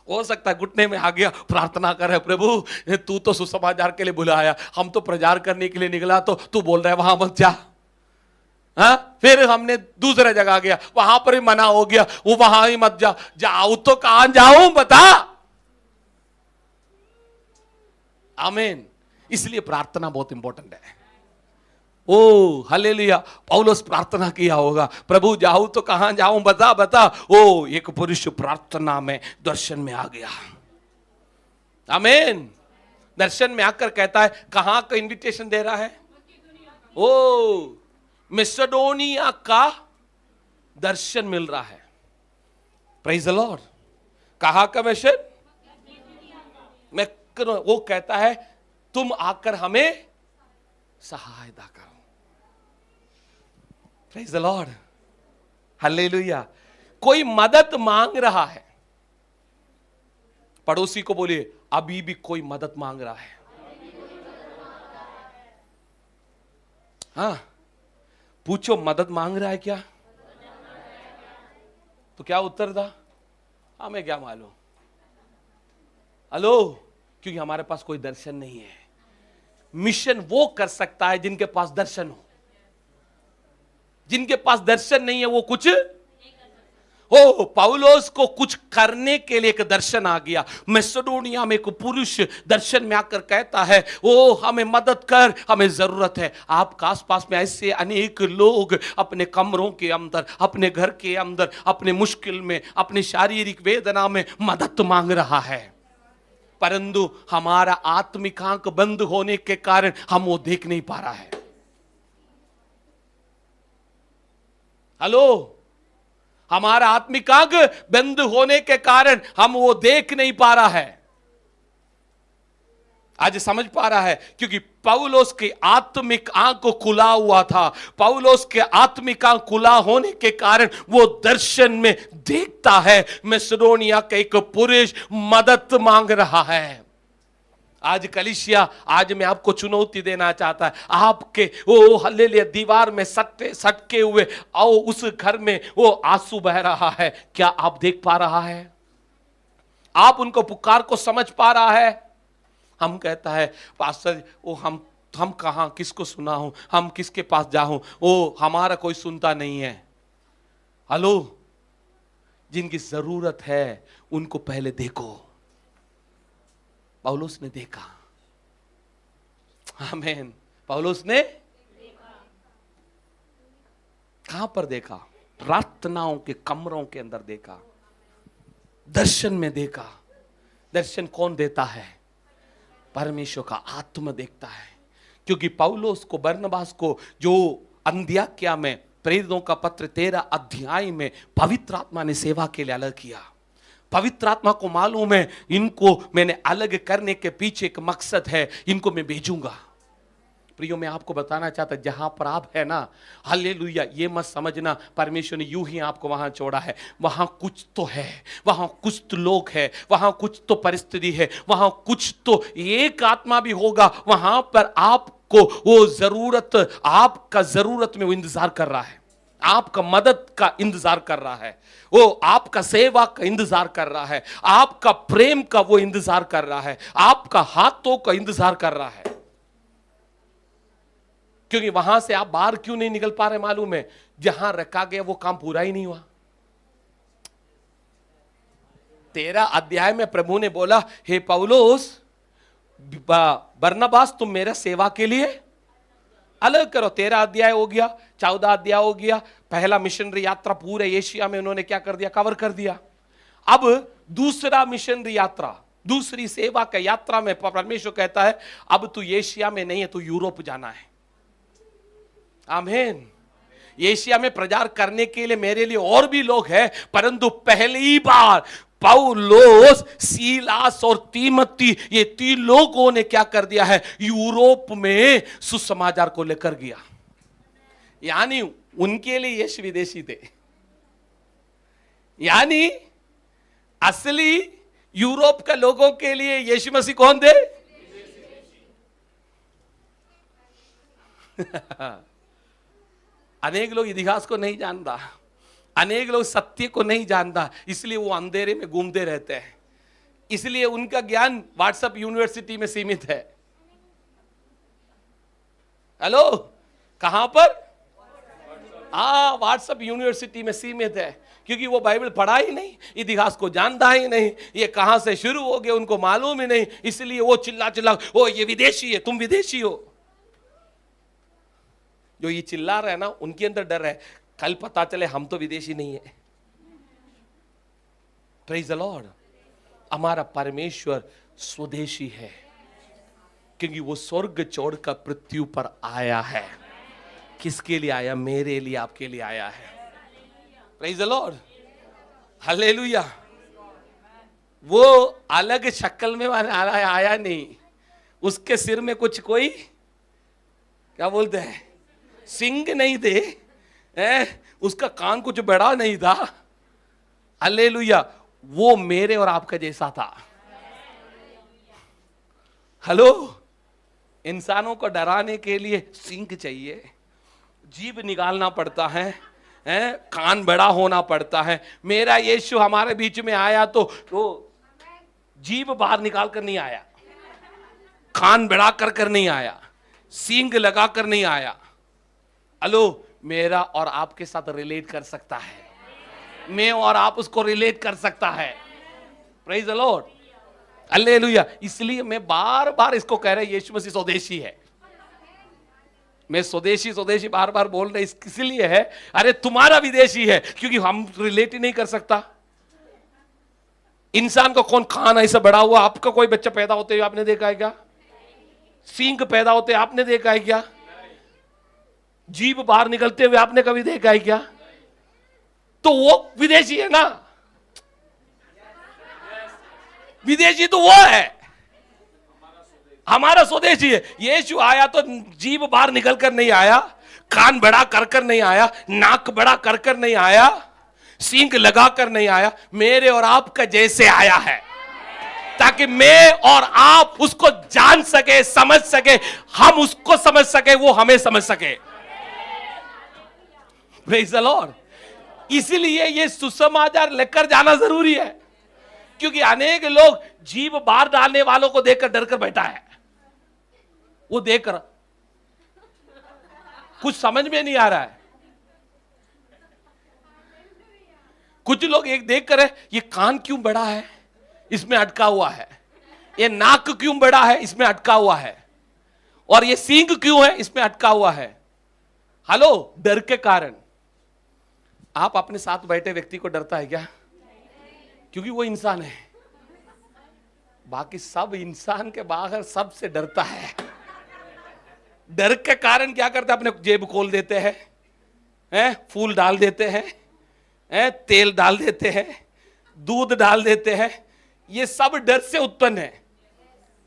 हो सकता है घुटने में आ गया, प्रार्थना कर रहे, प्रभु तू तो सुसमाचार के लिए बुलाया, हम तो प्रचार करने के लिए निकला, तो तू बोल रहा है वहां मत जा। हाँ, फिर हमने दूसरा जगह गया, वहां पर ही मना हो गया, वो वहां ही मत जा। जाऊं तो कहां जाऊं बता। आमीन। इसलिए प्रार्थना बहुत इंपॉर्टेंट है। ओ हालेलुया। पौलुस प्रार्थना किया होगा, प्रभु जाऊं तो कहां जाऊं बता बता। ओ एक पुरुष प्रार्थना में दर्शन में आ गया। आमीन। दर्शन में आकर कहता है, कहां का इनविटेशन दे रहा है? ओ मैसेडोनिया का दर्शन मिल रहा है। Praise the Lord. कहां का मिशन? मैं वो कहता है तुम आकर हमें सहायता करो। Praise the lord, hallelujah. कोई मदद मांग रहा है, पड़ोसी को बोलिए अभी भी कोई मदद मांग रहा है। हाँ, पूछो मदद मांग रहा है क्या? तो क्या उत्तर था? हमें क्या मालूम। हेलो, क्योंकि हमारे पास कोई दर्शन नहीं है। मिशन वो कर सकता है जिनके पास दर्शन हो। जिनके पास दर्शन नहीं है वो कुछ हो। पौलुस को कुछ करने के लिए एक दर्शन आ गया। मैसेडोनिया में एक पुरुष दर्शन में आकर कहता है, ओ हमें मदद कर, हमें जरूरत है। आपके आसपास में ऐसे अनेक लोग अपने कमरों के अंदर, अपने घर के अंदर, अपने मुश्किल में, अपनी शारीरिक वेदना में मदद मांग रहा है, परंतु हमारा आत्मिक आंख बंद होने के कारण हम वो देख नहीं पा रहा है। हेलो, हमारा आत्मिक आंख बंद होने के कारण हम वो देख नहीं पा रहा है। आज समझ पा रहा है, क्योंकि पौलुस की आत्मिक आंख को खुला हुआ था। पौलुस के आत्मिक आंख खुला होने के कारण वो दर्शन में देखता है मैसेडोनिया का एक पुरुष मदद मांग रहा है। आज कलीसिया, आज मैं आपको चुनौती देना चाहता है। आपके वो हल्लेलुया दीवार में सटके हुए आओ उस घर में वो आंसू बह रहा है, क्या आप देख पा रहा है? आप उनको पुकार को समझ पा रहा है? हम कहता है पास्टर वो हम कहां किसको सुना हूं, हम किसके पास जाऊं, वो हमारा कोई सुनता नहीं है। हेलो, जिनकी जरूरत है उनको पहले देखो। पौलुस ने देखा, आमीन। पौलुस ने कहां पर देखा? प्रार्थनाओं के कमरों के अंदर देखा, दर्शन में देखा। दर्शन कौन देता है? परमेश्वर का आत्मा देखता है। क्योंकि पौलुस को, बरनबास को जो अंत्योक्या में प्रेरितों का पत्र 13 अध्याय में पवित्र आत्मा ने सेवा के लिए अलग किया। पवित्र आत्मा को मालूम है इनको मैंने अलग करने के पीछे एक मकसद है, इनको मैं भेजूंगा। प्रियो, मैं आपको बताना चाहता जहां पर आप है ना, हालेलुया, ये मत समझना परमेश्वर ने यूं ही आपको वहां छोड़ा है। वहां कुछ तो है, वहां कुछ तो लोग है, वहां कुछ तो परिस्थिति है, वहां कुछ तो एक आत्मा भी होगा। वहां पर आपको वो जरूरत, आपका जरूरत में वो इंतजार कर रहा है, आपका मदद का इंतजार कर रहा है, वो आपका सेवा का इंतजार कर रहा है, आपका प्रेम का वो इंतजार कर रहा है, आपका हाथों का इंतजार कर रहा है। क्योंकि वहां से आप बाहर क्यों नहीं निकल पा रहे मालूम है? जहां रखा गया वो काम पूरा ही नहीं हुआ। 13 अध्याय में प्रभु ने बोला, हे पौलुस, बरनबास तुम मेरा सेवा के लिए अलग करो। 13 अध्याय हो गया, 14 अध्याय हो गया। पहला मिशनरी यात्रा पूरे एशिया में उन्होंने क्या कर दिया? कवर कर दिया। अब दूसरा मिशनरी यात्रा, दूसरी सेवा का यात्रा में परमेश्वर कहता है अब तू एशिया में नहीं है, तू यूरोप जाना है। आमीन। एशिया में प्रचार करने के लिए मेरे लिए और भी लोग हैं, परंतु पहली बार पौलुस, सीलास और तीमोथी, ये 3 लोगों ने क्या कर दिया है? यूरोप में सुसमाचार को लेकर गया। यानी उनके लिए यीशु विदेशी थे। यानी असली यूरोप के लोगों के लिए यीशु मसीह कौन थे? अनेक लोग इतिहास को नहीं जानता, अनेक लोग सत्य को नहीं जानता, इसलिए वो अंधेरे में घूमते रहते हैं। इसलिए उनका ज्ञान व्हाट्सएप यूनिवर्सिटी में सीमित है। हेलो, कहां पर? व्हाट्सएप यूनिवर्सिटी में सीमित है, क्योंकि वो बाइबल पढ़ा ही नहीं, इतिहास को जानता ही नहीं, ये कहां से शुरू हो गया उनको मालूम ही नहीं। इसलिए वो चिल्ला ओ ये विदेशी है, तुम विदेशी हो। जो ये चिल्ला रहे हैं ना, उनके अंदर डर है, कल पता चले हम तो विदेशी नहीं है। Praise the Lord. हमारा परमेश्वर स्वदेशी है, क्योंकि वो स्वर्ग छोड़कर पृथ्वी पर आया है। किसके लिए आया? मेरे लिए, आपके लिए आया है। Praise the lord, hallelujah. वो अलग शक्ल में आया नहीं, उसके सिर में कुछ कोई क्या बोलते हैं, सिंग नहीं थे, उसका कान कुछ बड़ा नहीं था, हालेलुया, वो मेरे और आपका जैसा था। हेलो, इंसानों को डराने के लिए सींग चाहिए, जीभ निकालना पड़ता है, कान बड़ा होना पड़ता है। मेरा यीशु हमारे बीच में आया तो वो जीभ बाहर निकाल कर नहीं आया, कान बड़ा कर नहीं आया, सींग लगा कर नहीं आया। हेलो, मेरा और आपके साथ रिलेट कर सकता है, मैं और आप उसको रिलेट कर सकता है। Praise the lord, hallelujah. इसलिए मैं बार बार इसको कह रहा, यीशु मसीह स्वदेशी है। मैं स्वदेशी स्वदेशी बार बार बोल रहे इसलिए है, अरे तुम्हारा विदेशी है, क्योंकि हम रिलेट ही नहीं कर सकता। इंसान को कौन खान ऐसा बड़ा हुआ? आपका कोई बच्चा पैदा होते हुए आपने देखा है क्या? सींग पैदा होते आपने देखा है क्या? जीभ बाहर निकलते हुए आपने कभी देखा है क्या? तो वो विदेशी है ना, विदेशी तो वो है, हमारा स्वदेशी है। यीशु आया तो जीभ बाहर निकल कर नहीं आया, कान बड़ा कर नहीं आया, नाक बड़ा कर नहीं आया, सींग लगा कर नहीं आया, मेरे और आपका जैसे आया है, ताकि मैं और आप उसको जान सके, समझ सके, हम उसको समझ सके, वो हमें समझ सके। Praise the Lord. इसलिए ये सुसमाचार लेकर जाना जरूरी है, क्योंकि अनेक लोग जीभ बाहर डालने वालों को देखकर डर कर बैठा है। वो देखकर कुछ समझ में नहीं आ रहा है। कुछ लोग एक देख कर है, ये कान क्यों बड़ा है, इसमें अटका हुआ है, ये नाक क्यों बड़ा है, इसमें अटका हुआ है, और ये सींग क्यों है, इसमें अटका हुआ है। हेलो, डर के कारण। आप अपने साथ बैठे व्यक्ति को डरता है क्या? क्योंकि वो इंसान है, बाकी सब इंसान के बाहर सबसे डरता है। डर के कारण क्या करता है? अपने जेब खोल देते हैं, फूल डाल देते हैं, तेल डाल देते हैं, दूध डाल देते हैं। ये सब डर से उत्पन्न है।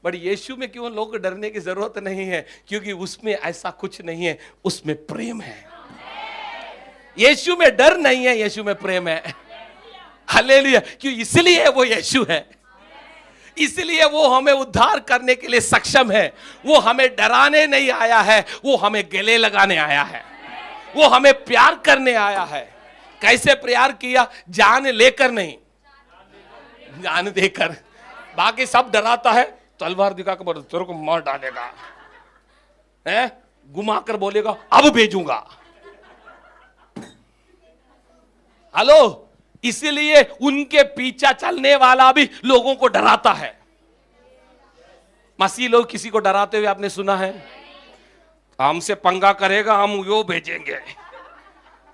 बट यीशु में क्यों लोग डरने की जरूरत नहीं है? क्योंकि उसमें ऐसा कुछ नहीं है, उसमें प्रेम है। यीशु में डर नहीं है, यीशु में प्रेम है। हालेलुया। क्यों? इसलिए वो यीशु है, इसलिए वो हमें उद्धार करने के लिए सक्षम है। वो हमें डराने नहीं आया है, वो हमें गले लगाने आया है, वो हमें प्यार करने आया है। कैसे प्यार किया? जान लेकर नहीं, जान देकर। बाकी सब डराता है, तलवार दिखा कर तेरे को मार डालेगा, घुमा कर बोलेगा अब भेजूंगा। हेलो, इसलिए उनके पीछा चलने वाला भी लोगों को डराता है। मसीह लोग किसी को डराते हुए आपने सुना है? हमसे पंगा करेगा, हम यो भेजेंगे,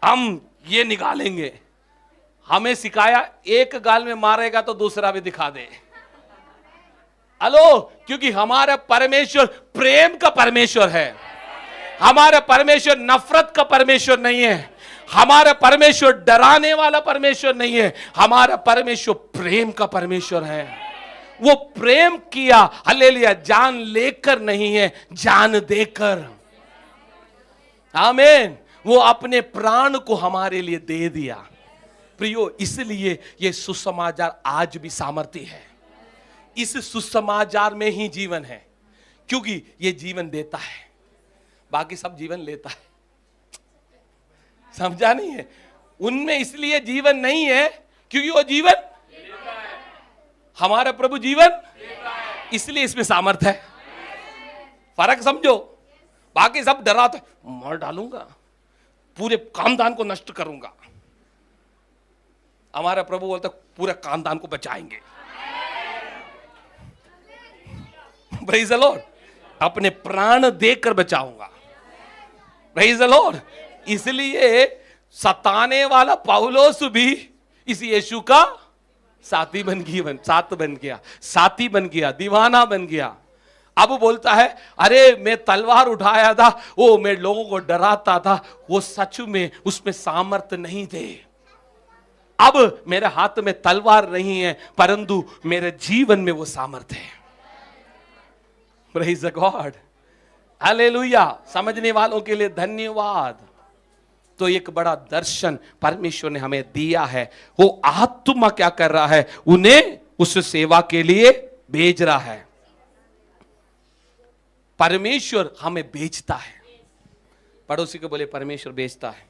हम ये निकालेंगे। हमें सिखाया एक गाल में मारेगा तो दूसरा भी दिखा दे। हेलो, क्योंकि हमारा परमेश्वर प्रेम का परमेश्वर है। हमारा परमेश्वर नफरत का परमेश्वर नहीं है। हमारा परमेश्वर डराने वाला परमेश्वर नहीं है। हमारा परमेश्वर प्रेम का परमेश्वर है। वो प्रेम किया, हालेलुया, जान लेकर नहीं है, जान देकर। आमीन। वो अपने प्राण को हमारे लिए दे दिया। प्रियो, इसलिए ये सुसमाचार आज भी सामर्थ्य है। इस सुसमाचार में ही जीवन है, क्योंकि ये जीवन देता है, बाकी सब जीवन लेता है। समझा नहीं है? उनमें इसलिए जीवन नहीं है क्योंकि वो जीवन देता है। हमारा प्रभु जीवन देता है, इसलिए इसमें सामर्थ है। फर्क समझो। बाकी सब डराते, मार डालूंगा, पूरे खानदान को नष्ट करूंगा। हमारा प्रभु बोलता पूरे खानदान को बचाएंगे। Praise the Lord. अपने प्राण देकर बचाऊंगा। Praise the Lord. इसलिए सताने वाला पौलुस भी इस यीशु का साथी बन गया, दीवाना बन गया। अब बोलता है, अरे मैं तलवार उठाया था, वो मैं लोगों को डराता था, वो सच में उसमें सामर्थ्य नहीं थे। अब मेरे हाथ में तलवार नहीं है, परंतु मेरे जीवन में वो सामर्थ्य है। Praise the God, hallelujah. समझने वालों के लिए धन्यवाद। तो एक बड़ा दर्शन परमेश्वर ने हमें दिया है। वो आत्मा क्या कर रहा है, उन्हें उस सेवा के लिए भेज रहा है। परमेश्वर हमें भेजता है। पड़ोसी को बोले परमेश्वर भेजता है।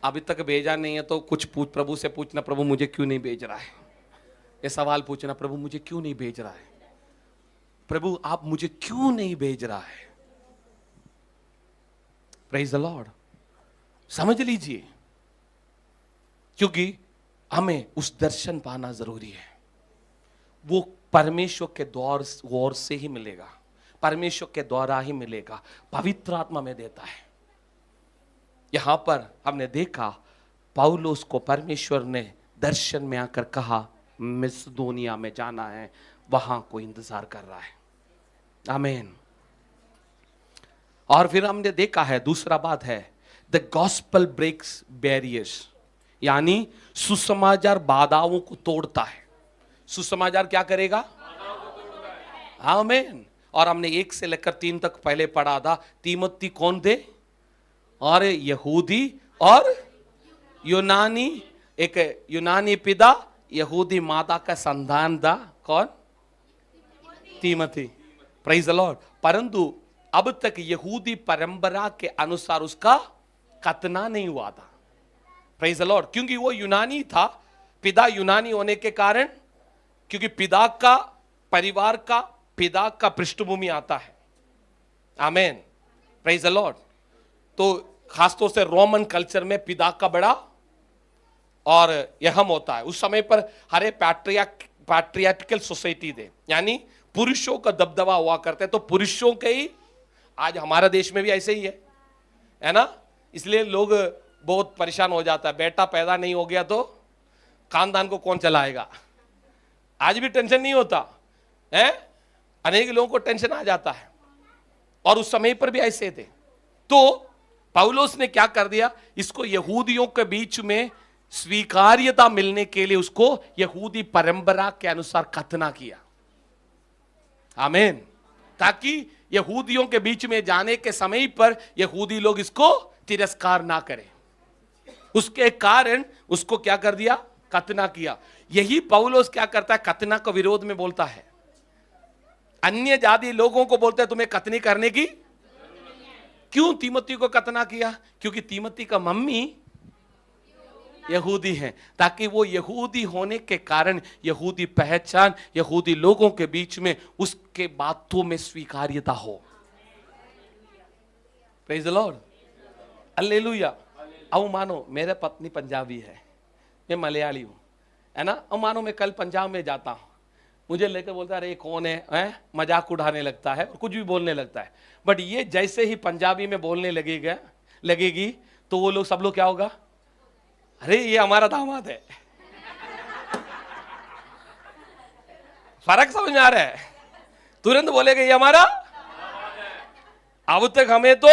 अभी तक भेजा नहीं है तो कुछ प्रभु से पूछना, प्रभु मुझे क्यों नहीं भेज रहा है। ये सवाल पूछना, प्रभु मुझे क्यों नहीं भेज रहा है, प्रभु आप मुझे क्यों नहीं भेज रहा है। Praise the Lord. समझ लीजिए, क्योंकि हमें उस दर्शन पाना जरूरी है। वो परमेश्वर के दौर से ही मिलेगा, परमेश्वर के द्वारा ही मिलेगा, पवित्र आत्मा में देता है। यहां पर हमने देखा पौलुस को परमेश्वर ने दर्शन में आकर कहा मकिदुनिया में जाना है, वहां कोई इंतजार कर रहा है। आमीन। और फिर हमने देखा है दूसरा बात है, द गॉस्पेल ब्रेक्स बैरियर्स, यानी सुसमाचार बाधाओं को तोड़ता है। सुसमाचार क्या करेगा? आमीन। और हमने 1 से लेकर 3 तक पहले पढ़ा था, तीमुथी कौन थे? और यहूदी और यूनानी, एक यूनानी पिता यहूदी माता का संतान था। कौन? तीमुथी। Praise the lord. परंतु अब तक यहूदी परंपरा के अनुसार उसका खतना नहीं हुआ था। Praise the Lord. क्योंकि वो यूनानी था, पिता यूनानी होने के कारण, क्योंकि पिता का परिवार का, पिता का पृष्ठभूमि आता है। आमीन। Praise the Lord. तो खासतौर से रोमन कल्चर में पिता का बड़ा और अहम होता है। उस समय पर हर एक पैट्रियार्कल सोसाइटी थे, यानी पुरुषों का दबदबा हुआ करते, तो पुरुषों के ही, आज हमारा देश में भी ऐसे ही है ना। इसलिए लोग बहुत परेशान हो जाता है, बेटा पैदा नहीं हो गया तो खानदान को कौन चलाएगा। आज भी टेंशन नहीं होता है, अनेक लोगों को टेंशन आ जाता है, और उस समय पर भी ऐसे थे। तो पौलुस ने क्या कर दिया, इसको यहूदियों के बीच में स्वीकार्यता मिलने के लिए उसको यहूदी परंपरा के अनुसार खतना किया। आमीन। ताकि यहूदियों के बीच में जाने के समय पर यहूदी लोग इसको तिरस्कार ना करें। उसके कारण उसको क्या कर दिया? खतना किया। यही पौलुस क्या करता है, खतना को विरोध में बोलता है। अन्य जाति लोगों को बोलते हैं तुम्हें खतनी करने की। क्यों तीमुथी को खतना किया? क्योंकि तीमुथी का मम्मी यहूदी है, ताकि वो यहूदी होने के कारण यहूदी पहचान यहूदी लोगों के बीच में उसके बातों में स्वीकार्यता हो। Praise the lord. हालेलुया। अब मानो मेरे पत्नी पंजाबी है, मैं मलयाली हूं, है ना। अब मानो मैं कल पंजाब में जाता हूं, मुझे लेकर बोलता है अरे कौन है, मजाक उड़ाने लगता है और कुछ भी बोलने लगता है। बट ये जैसे ही पंजाबी में बोलने लगेगी तो वो लोग, सब लोग क्या होगा, अरे ये हमारा दामाद है। फर्क समझ में आ रहा है? तुरंत बोलेगा ये हमारा। अब तक हमें तो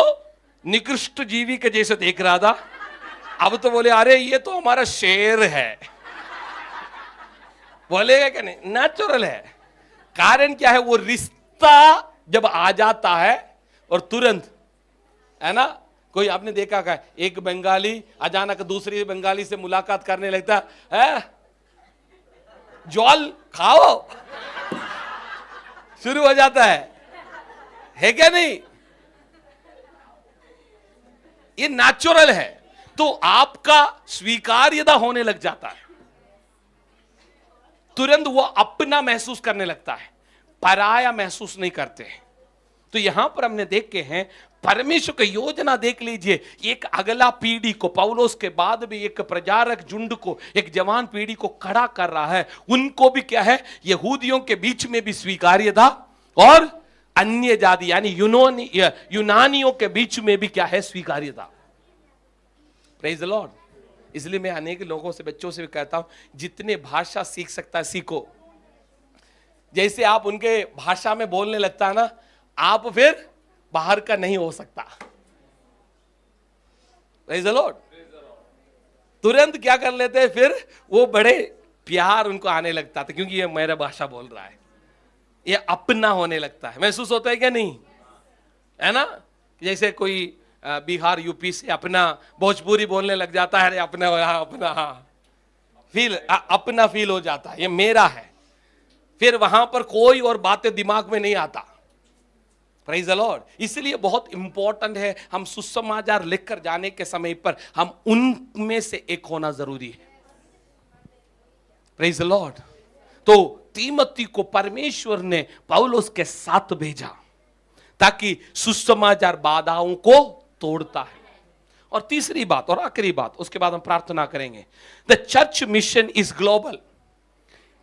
निकृष्ट जीवी के जैसे देख रहा था, अब तो बोले अरे ये तो हमारा शेर है। बोलेगा क्या? नहीं, नेचुरल है। कारण क्या है, वो रिश्ता जब आ जाता है और तुरंत, है ना। कोई आपने देखा क्या, एक बंगाली अचानक दूसरी बंगाली से मुलाकात करने लगता है, जल खाओ, शुरू हो जाता है क्या नहीं? ये नेचुरल है। तो आपका स्वीकार्यता होने लग जाता है, तुरंत वो अपना महसूस करने लगता है, पराया महसूस नहीं करते। तो यहां पर हमने देखे हैं परमेश्वर की योजना। देख लीजिए, एक अगला पीढ़ी को, पौलुस के बाद भी एक प्रचारक झुंड को, एक जवान पीढ़ी को खड़ा कर रहा है। उनको भी क्या है, यहूदियों के बीच में भी स्वीकार्यता और अन्य जाति यानी यूनानियों के बीच में भी क्या है, स्वीकार्यता। Praise the Lord. इसलिए मैं अनेक लोगों से, बच्चों से भी कहता हूं, जितने भाषा सीख सकता है सीखो। जैसे आप उनके भाषा में बोलने लगता है ना, आप फिर बाहर का नहीं हो सकता। Praise the Lord. तुरंत क्या कर लेते हैं, फिर वो बड़े प्यार उनको आने लगता था, क्योंकि ये मेरा भाषा बोल रहा है, ये अपना होने लगता है। महसूस होता है क्या नहीं, है ना। जैसे कोई बिहार यूपी से अपना भोजपुरी बोलने लग जाता है, अरे अपना अपना फील, अपना फील हो जाता है, ये मेरा है। फिर वहां पर कोई और बातें दिमाग में नहीं आता। Praise the Lord. इसलिए बहुत इंपॉर्टेंट है, हम सुसमाचार लिखकर जाने के समय पर हम उनमें से एक होना जरूरी है। Praise the Lord. तो तीमोथी को परमेश्वर ने पौलुस के साथ भेजा ताकि सुसमाचार बाधाओं को तोड़ता है। और तीसरी बात और आखिरी बात, उसके बाद हम प्रार्थना करेंगे। The church mission is global.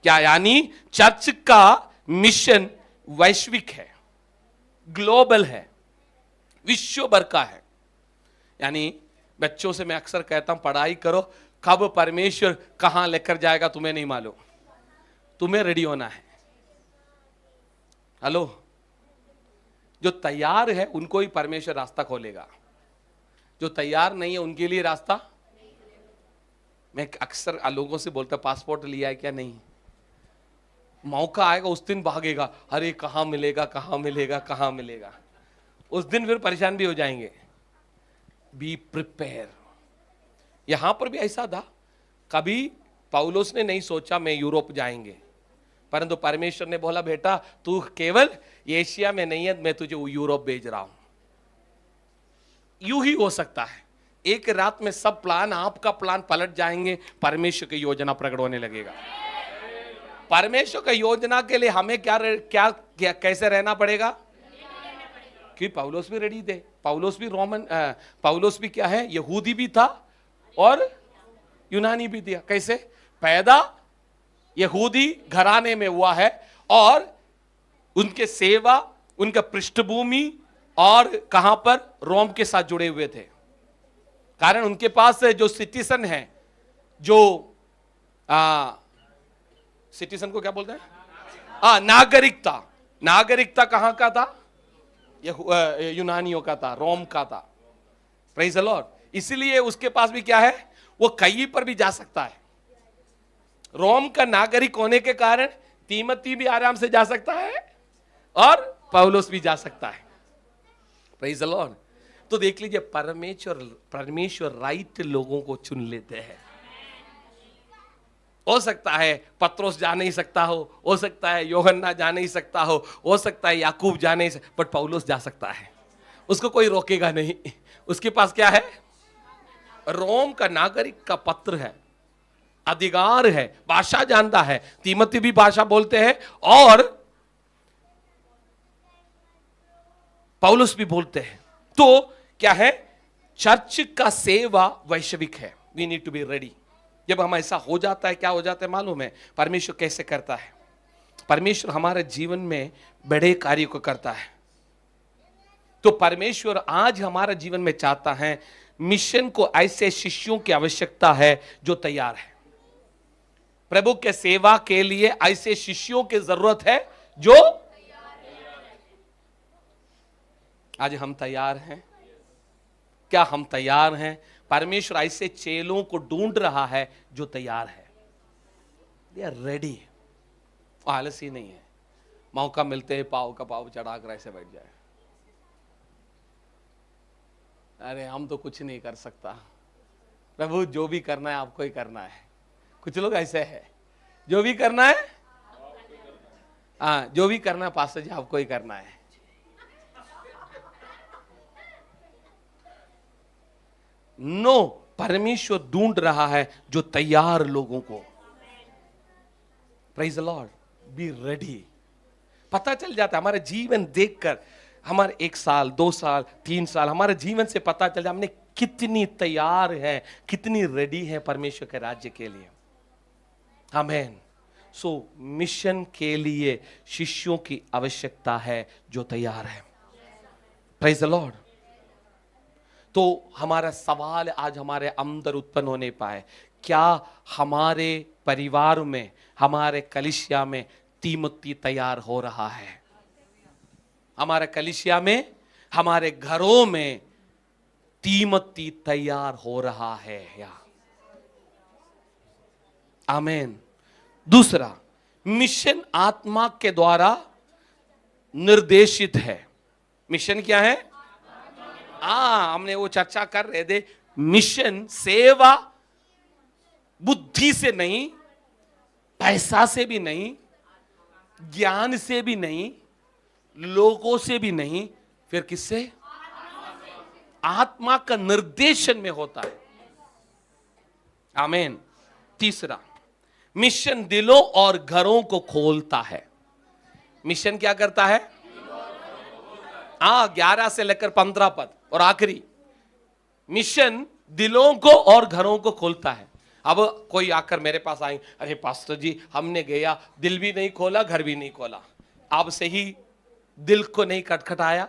क्या यानी चर्च का मिशन वैश्विक है, ग्लोबल है, विश्व भर का है। यानी बच्चों से मैं अक्सर कहता हूं, पढ़ाई करो, कब परमेश्वर कहां लेकर जाएगा तुम्हें नहीं मालूम, तुम्हें रेडी होना है। हेलो, जो तैयार है उनको ही परमेश्वर रास्ता खोलेगा, जो तैयार नहीं है उनके लिए रास्ता। मैं अक्सर लोगों से बोलता, पासपोर्ट लिया है क्या? नहीं। मौका आएगा उस दिन भागेगा, अरे कहां मिलेगा, कहां मिलेगा, कहां मिलेगा। उस दिन फिर परेशान भी हो जाएंगे। Be prepare. यहां पर भी ऐसा था, कभी पौलुस ने नहीं सोचा मैं यूरोप जाएंगे, परंतु परमेश्वर ने बोला बेटा तू केवल एशिया में नहीं है, मैं तुझे यूरोप भेज रहा हूं। यूं ही हो सकता है, एक रात में सब प्लान, आपका प्लान पलट जाएंगे, परमेश्वर की योजना प्रकट होने लगेगा। परमेश्वर की योजना के लिए हमें क्या कैसे रहना पड़ेगा? कि पौलुस भी रेडी थे। पौलुस भी पौलुस भी क्या है, यहूदी भी था और यूनानी भी था। कैसे? पैदा यहूदी घराने में हुआ है और उनके सेवा, उनका पृष्ठभूमि और कहां पर, रोम के साथ जुड़े हुए थे। कारण उनके पास जो सिटीजन है, जो सिटीजन को क्या बोलते हैं, नागरिकता। नागरिकता कहां का था? यूनानियों का था, रोम का था। Praise the Lord. इसलिए उसके पास भी क्या है, वो कहीं पर भी जा सकता है। रोम का नागरिक होने के कारण तीमोथी भी आराम से जा सकता है और पौलुस भी जा सकता है। Praise the Lord. तो देख लीजिए, परमेश्वर राइट लोगों को चुन लेते हैं। हो सकता है पत्रोस जा नहीं सकता हो सकता है यूहन्ना जा नहीं सकता हो सकता है याकूब जा नहीं सकता, बट पौलुस जा सकता है। उसको कोई रोकेगा नहीं। उसके पास क्या है? रोम का नागरिक का पत्र है, अधिकार है, भाषा जानता है। तीमोथी भी भाषा बोलते हैं और पौलुस भी बोलते हैं। तो क्या है, चर्च का सेवा वैश्विक है। We need to be ready. जब हम ऐसा हो जाता है, क्या हो जाता है मालूम है? परमेश्वर कैसे करता है? परमेश्वर हमारे जीवन में बड़े कार्य को करता है। तो परमेश्वर आज हमारे जीवन में चाहता है, मिशन को ऐसे शिष्यों की आवश्यकता है जो तैयार है। प्रभु के सेवा के लिए ऐसे शिष्यों की जरूरत है जो आज हम तैयार हैं। क्या हम तैयार हैं? परमेश्वर ऐसे चेलों को ढूंढ रहा है जो तैयार है। They are ready. आलसी नहीं है, मौका मिलते हैं पाव का पाव चढ़ाकर ऐसे बैठ जाए, अरे हम तो कुछ नहीं कर सकता, प्रभु जो भी करना है आपको ही करना है। कुछ लोग ऐसे हैं, जो भी करना है, हाँ जो भी करना है पास्टर जी आपको ही करना है। नो, परमेश्वर ढूंढ रहा है जो तैयार लोगों को। Praise the Lord. Be ready. पता चल जाता है हमारे जीवन देखकर, हमारे 1 साल 2 साल 3 साल हमारे जीवन से पता चल जाता है हमने कितनी तैयार है, कितनी रेडी है परमेश्वर के राज्य के लिए। आमीन। सो मिशन के लिए शिष्यों की आवश्यकता है जो तैयार है। Praise the Lord. तो हमारा सवाल आज हमारे अंदर उत्पन्न होने पाए, क्या हमारे परिवार में, हमारे कलीसिया में तीमोथी तैयार हो रहा है? हमारे कलीसिया में, हमारे घरों में तीमोथी तैयार हो रहा है या? आमीन। दूसरा, मिशन आत्मा के द्वारा निर्देशित है। मिशन क्या है? हमने वो चर्चा कर रहे थे, मिशन सेवा बुद्धि से नहीं, पैसा से भी नहीं, ज्ञान से भी नहीं, लोगों से भी नहीं, फिर किससे? आत्मा का निर्देशन में होता है। आमीन। तीसरा, मिशन दिलों और घरों को खोलता है। मिशन क्या करता है? 11 से लेकर 15 पद और आखिरी, मिशन दिलों को और घरों को खोलता है। अब कोई आकर मेरे पास आए, अरे पास्टर जी हमने गया, दिल भी नहीं खोला, घर भी नहीं खोला। आप सही दिल को नहीं खटखटाया,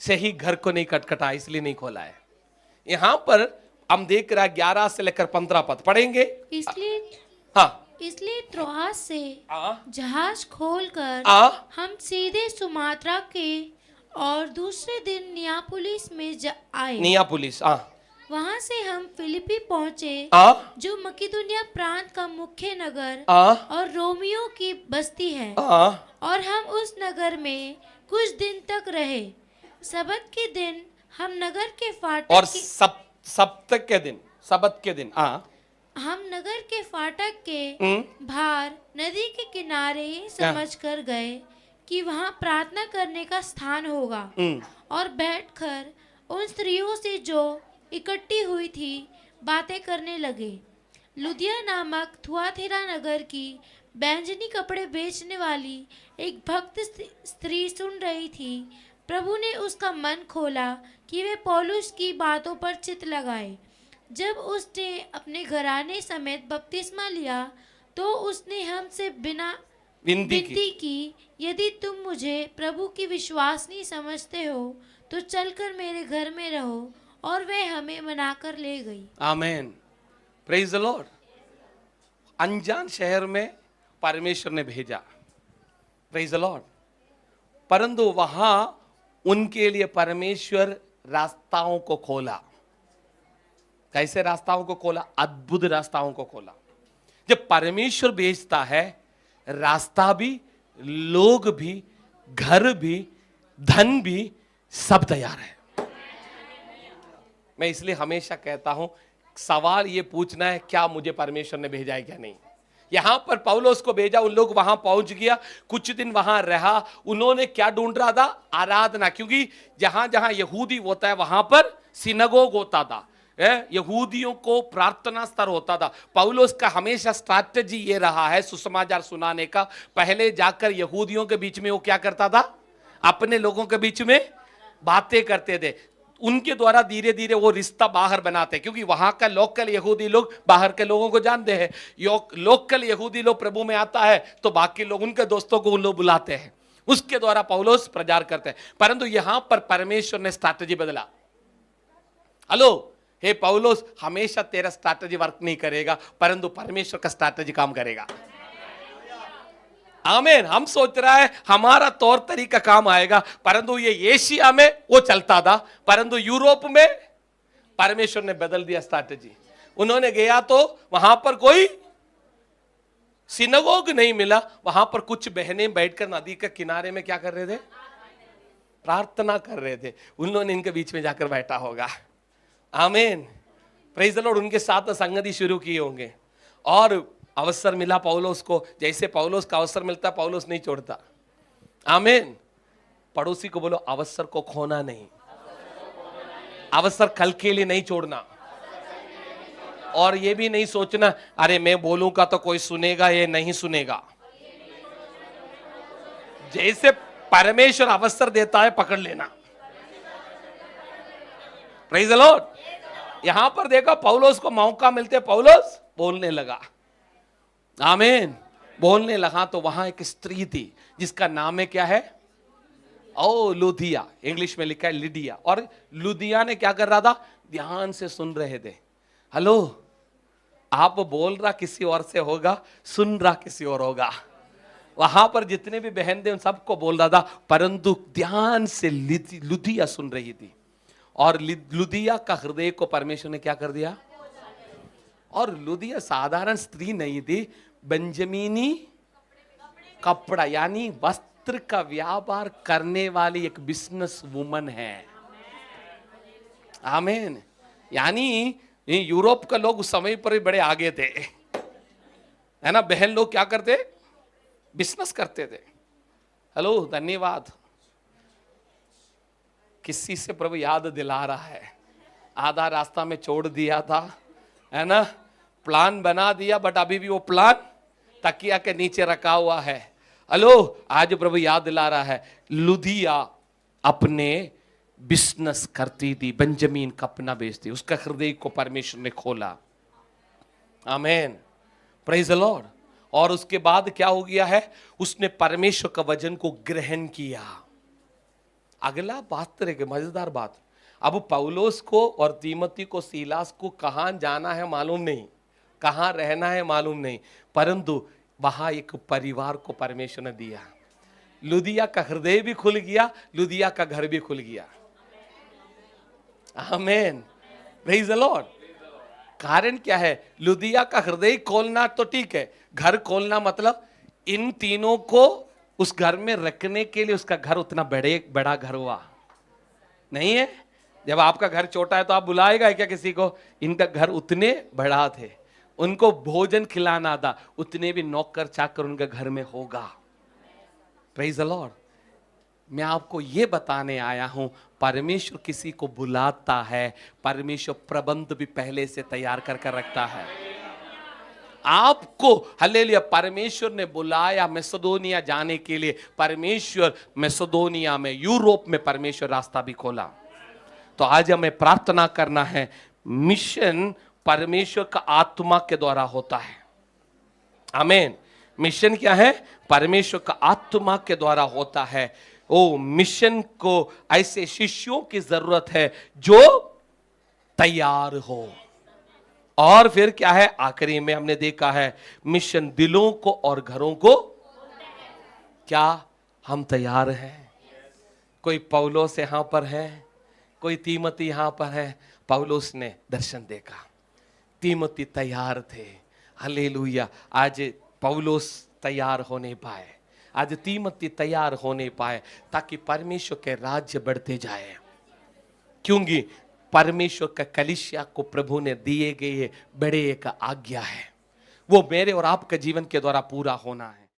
सही घर को नहीं खटखटाया, इसलिए नहीं खोला है। यहां पर हम देख रहा है 11 से लेकर 15 पद पढ़ेंगे। इसलिए त्रोआस से जहाज खोलकर हम सीधे सुमात्रा के और दूसरे दिन नियापुलिस में आए। नियापुलिस, वहां से हम फिलिपी पहुंचे, जो मकिदुनिया प्रांत का मुख्य नगर और रोमियो की बस्ती है। और हम उस नगर में कुछ दिन तक रहे। सबत के दिन हम नगर के फाटक और सप्तक के दिन, सबत के दिन हम नगर के फाटक के बाहर नदी के किनारे समझकर गए कि वहां प्रार्थना करने का स्थान होगा, और बैठकर उन स्त्रियों से जो इकट्ठी हुई थी बातें करने लगे। लुदिया नामक थुआथिरा नगर की बैंजनी कपड़े बेचने वाली एक भक्त स्त्री सुन रही थी। प्रभु ने उसका मन खोला कि वे पौलुस की बातों पर चित्त लगाए। जब उसने अपने घराने समेत बपतिस्मा लिया तो उसने हमसे बिना विनती की, यदि तुम मुझे प्रभु की विश्वासनी समझते हो तो चलकर मेरे घर में रहो, और वे हमें मनाकर ले गई। आमेन, प्रेज द लॉर्ड। अनजान शहर में परमेश्वर ने भेजा, प्रेज द लॉर्ड। परंतु वहां उनके लिए परमेश्वर रास्ताओं को खोला। कैसे रास्ताओं को खोला? अद्भुत रास्ताओं को खोला। जब परमेश्वर भेजता है, रास्ता भी, लोग भी, घर भी, धन भी, सब तैयार है। मैं इसलिए हमेशा कहता हूं, सवाल ये पूछना है क्या मुझे परमेश्वर ने भेजा है क्या नहीं। यहां पर पौलुस को भेजा, उन लोग वहां पहुंच गया, कुछ दिन वहां रहा। उन्होंने क्या ढूंढ रहा था? आराधना, क्योंकि जहां जहां यहूदी होता है वहां पर सिनगोग होता था, यहूदियों को प्रार्थना स्तर होता था। पौलुस का हमेशा स्ट्रैटेजी ये रहा है सुसमाचार सुनाने का, पहले जाकर यहूदियों के बीच में वो क्या करता था? अपने लोगों के बीच में बातें करते थे। उनके द्वारा धीरे धीरे वो रिश्ता बाहर बनाते, क्योंकि वहां का लोकल यहूदी लोग बाहर के लोगों को जानते हैं। लोकल यहूदी लोग प्रभु में आता है तो बाकी लोग उनके दोस्तों को उन लोग बुलाते हैं, उसके द्वारा पौलुस प्रचार करते हैं। परंतु यहां पर परमेश्वर ने स्ट्रैटेजी बदला। हेलो, हे पौलुस, हमेशा तेरा स्ट्रैटेजी वर्क नहीं करेगा, परंतु परमेश्वर का स्ट्रैटेजी काम करेगा। आमीन। हम सोच रहा है हमारा तौर तरीका काम आएगा, परंतु ये एशिया में वो चलता था, परंतु यूरोप में परमेश्वर ने बदल दिया स्ट्रैटेजी। उन्होंने गया तो वहां पर कोई सिनगोग नहीं मिला, वहां पर कुछ बहनें बैठकर नदी के किनारे में क्या कर रहे थे? प्रार्थना कर रहे थे। उन्होंने इनके बीच में जाकर बैठा होगा। आमीन, प्रेज द लॉर्ड। उनके साथ संगति शुरू किए होंगे और अवसर मिला पौलुस को। जैसे पौलुस का अवसर मिलता, पौलुस नहीं छोड़ता। आमीन। पड़ोसी को बोलो, अवसर को खोना नहीं, अवसर कल के लिए नहीं छोड़ना। और ये भी नहीं सोचना अरे मैं बोलूंगा तो कोई सुनेगा, ये नहीं सुनेगा। जैसे परमेश्वर अवसर देता है पकड़ लेना। Praise the Lord. यहां पर देखा पौलुस को मौका मिलते पौलुस बोलने लगा। आमीन, बोलने लगा। तो वहां एक स्त्री थी जिसका नाम है क्या है? लुदिया, इंग्लिश में लिखा है लिडिया। और लुदिया ने क्या कर रहा था? ध्यान से सुन रहे थे। हेलो, आप बोल रहा किसी और से होगा, सुन रहा किसी और होगा। वहां पर जितने भी बहन थे उन सबको बोल रहा था, परंतु ध्यान से लुदिया सुन रही थी। और लुदिया का हृदय को परमेश्वर ने क्या कर दिया? और लुदिया साधारण स्त्री नहीं थी, बेंजामिनी कपड़ा यानी वस्त्र का व्यापार करने वाली एक बिजनेस वुमन है। आमीन। यानी ये यूरोप का लोग उस समय पर भी बड़े आगे थे, है ना। बहन लोग क्या करते, बिजनेस करते थे। हेलो, धन्यवाद। किसी से प्रभु याद दिला रहा है, आधा रास्ता में छोड़ दिया था, है ना, प्लान बना दिया, बट अभी भी वो प्लान तकिया के नीचे रखा हुआ है। हेलो, आज प्रभु याद दिला रहा है, लुदिया अपने बिजनेस करती थी, बेंजामिन का अपना बेचती, उसका हृदय को परमेश्वर ने खोला। आमीन, प्रेज द लॉर्ड। और उसके बाद क्या हो गया है, उसने परमेश्वर का वचन को ग्रहण किया। अगला बात तरह के मजेदार बात, अब पौलुस को और तीमोथी को, सीलास को कहां जाना है मालूम नहीं, कहां रहना है मालूम नहीं, परंतु वहां एक परिवार को परमेश्वर ने दिया। लुदिया का हृदय भी खुल गया, लुदिया का घर भी खुल गया। आमीन, प्रेज द लॉर्ड। कारण क्या है, लुदिया का हृदय खोलना तो ठीक है, घर खोलना मतलब इन तीनों को उस घर में रखने के लिए उसका घर उतना बड़ा घर हुआ नहीं है। जब आपका घर छोटा है तो आप बुलाएगा क्या किसी को? इनका घर उतने बड़ा थे, उनको भोजन खिलाना था, उतने भी नौकर चाकर उनके घर में होगा। Praise the Lord. मैं आपको यह बताने आया हूं, परमेश्वर किसी को बुलाता है, परमेश्वर प्रबंध भी पहले से तैयार कर रखता है आपको। हालेलुया। परमेश्वर ने बुलाया मैसेडोनिया जाने के लिए, परमेश्वर मैसेडोनिया में, यूरोप में परमेश्वर रास्ता भी खोला। तो आज हमें प्रार्थना करना है, मिशन परमेश्वर का आत्मा के द्वारा होता है। आमीन। मिशन क्या है? परमेश्वर का आत्मा के द्वारा होता है। ओ, मिशन को ऐसे शिष्यों की जरूरत है जो तैयार हो। और फिर क्या है, आखिरी में हमने देखा है, मिशन दिलों को और घरों को, क्या हम तैयार हैं? कोई पौलुस यहां पर है, कोई तीमोथी यहां पर है। पौलुस ने दर्शन देखा, तीमोथी तैयार थे। हालेलुया। आज पौलुस तैयार हो नहीं पाए, आज तीमोथी तैयार हो नहीं पाए, ताकि परमेश्वर के राज्य बढ़ते जाए। क्योंकि परमेश्वर का कलीसिया को प्रभु ने दिए गए बड़े एक आज्ञा है, वो मेरे और आपके जीवन के द्वारा पूरा होना है।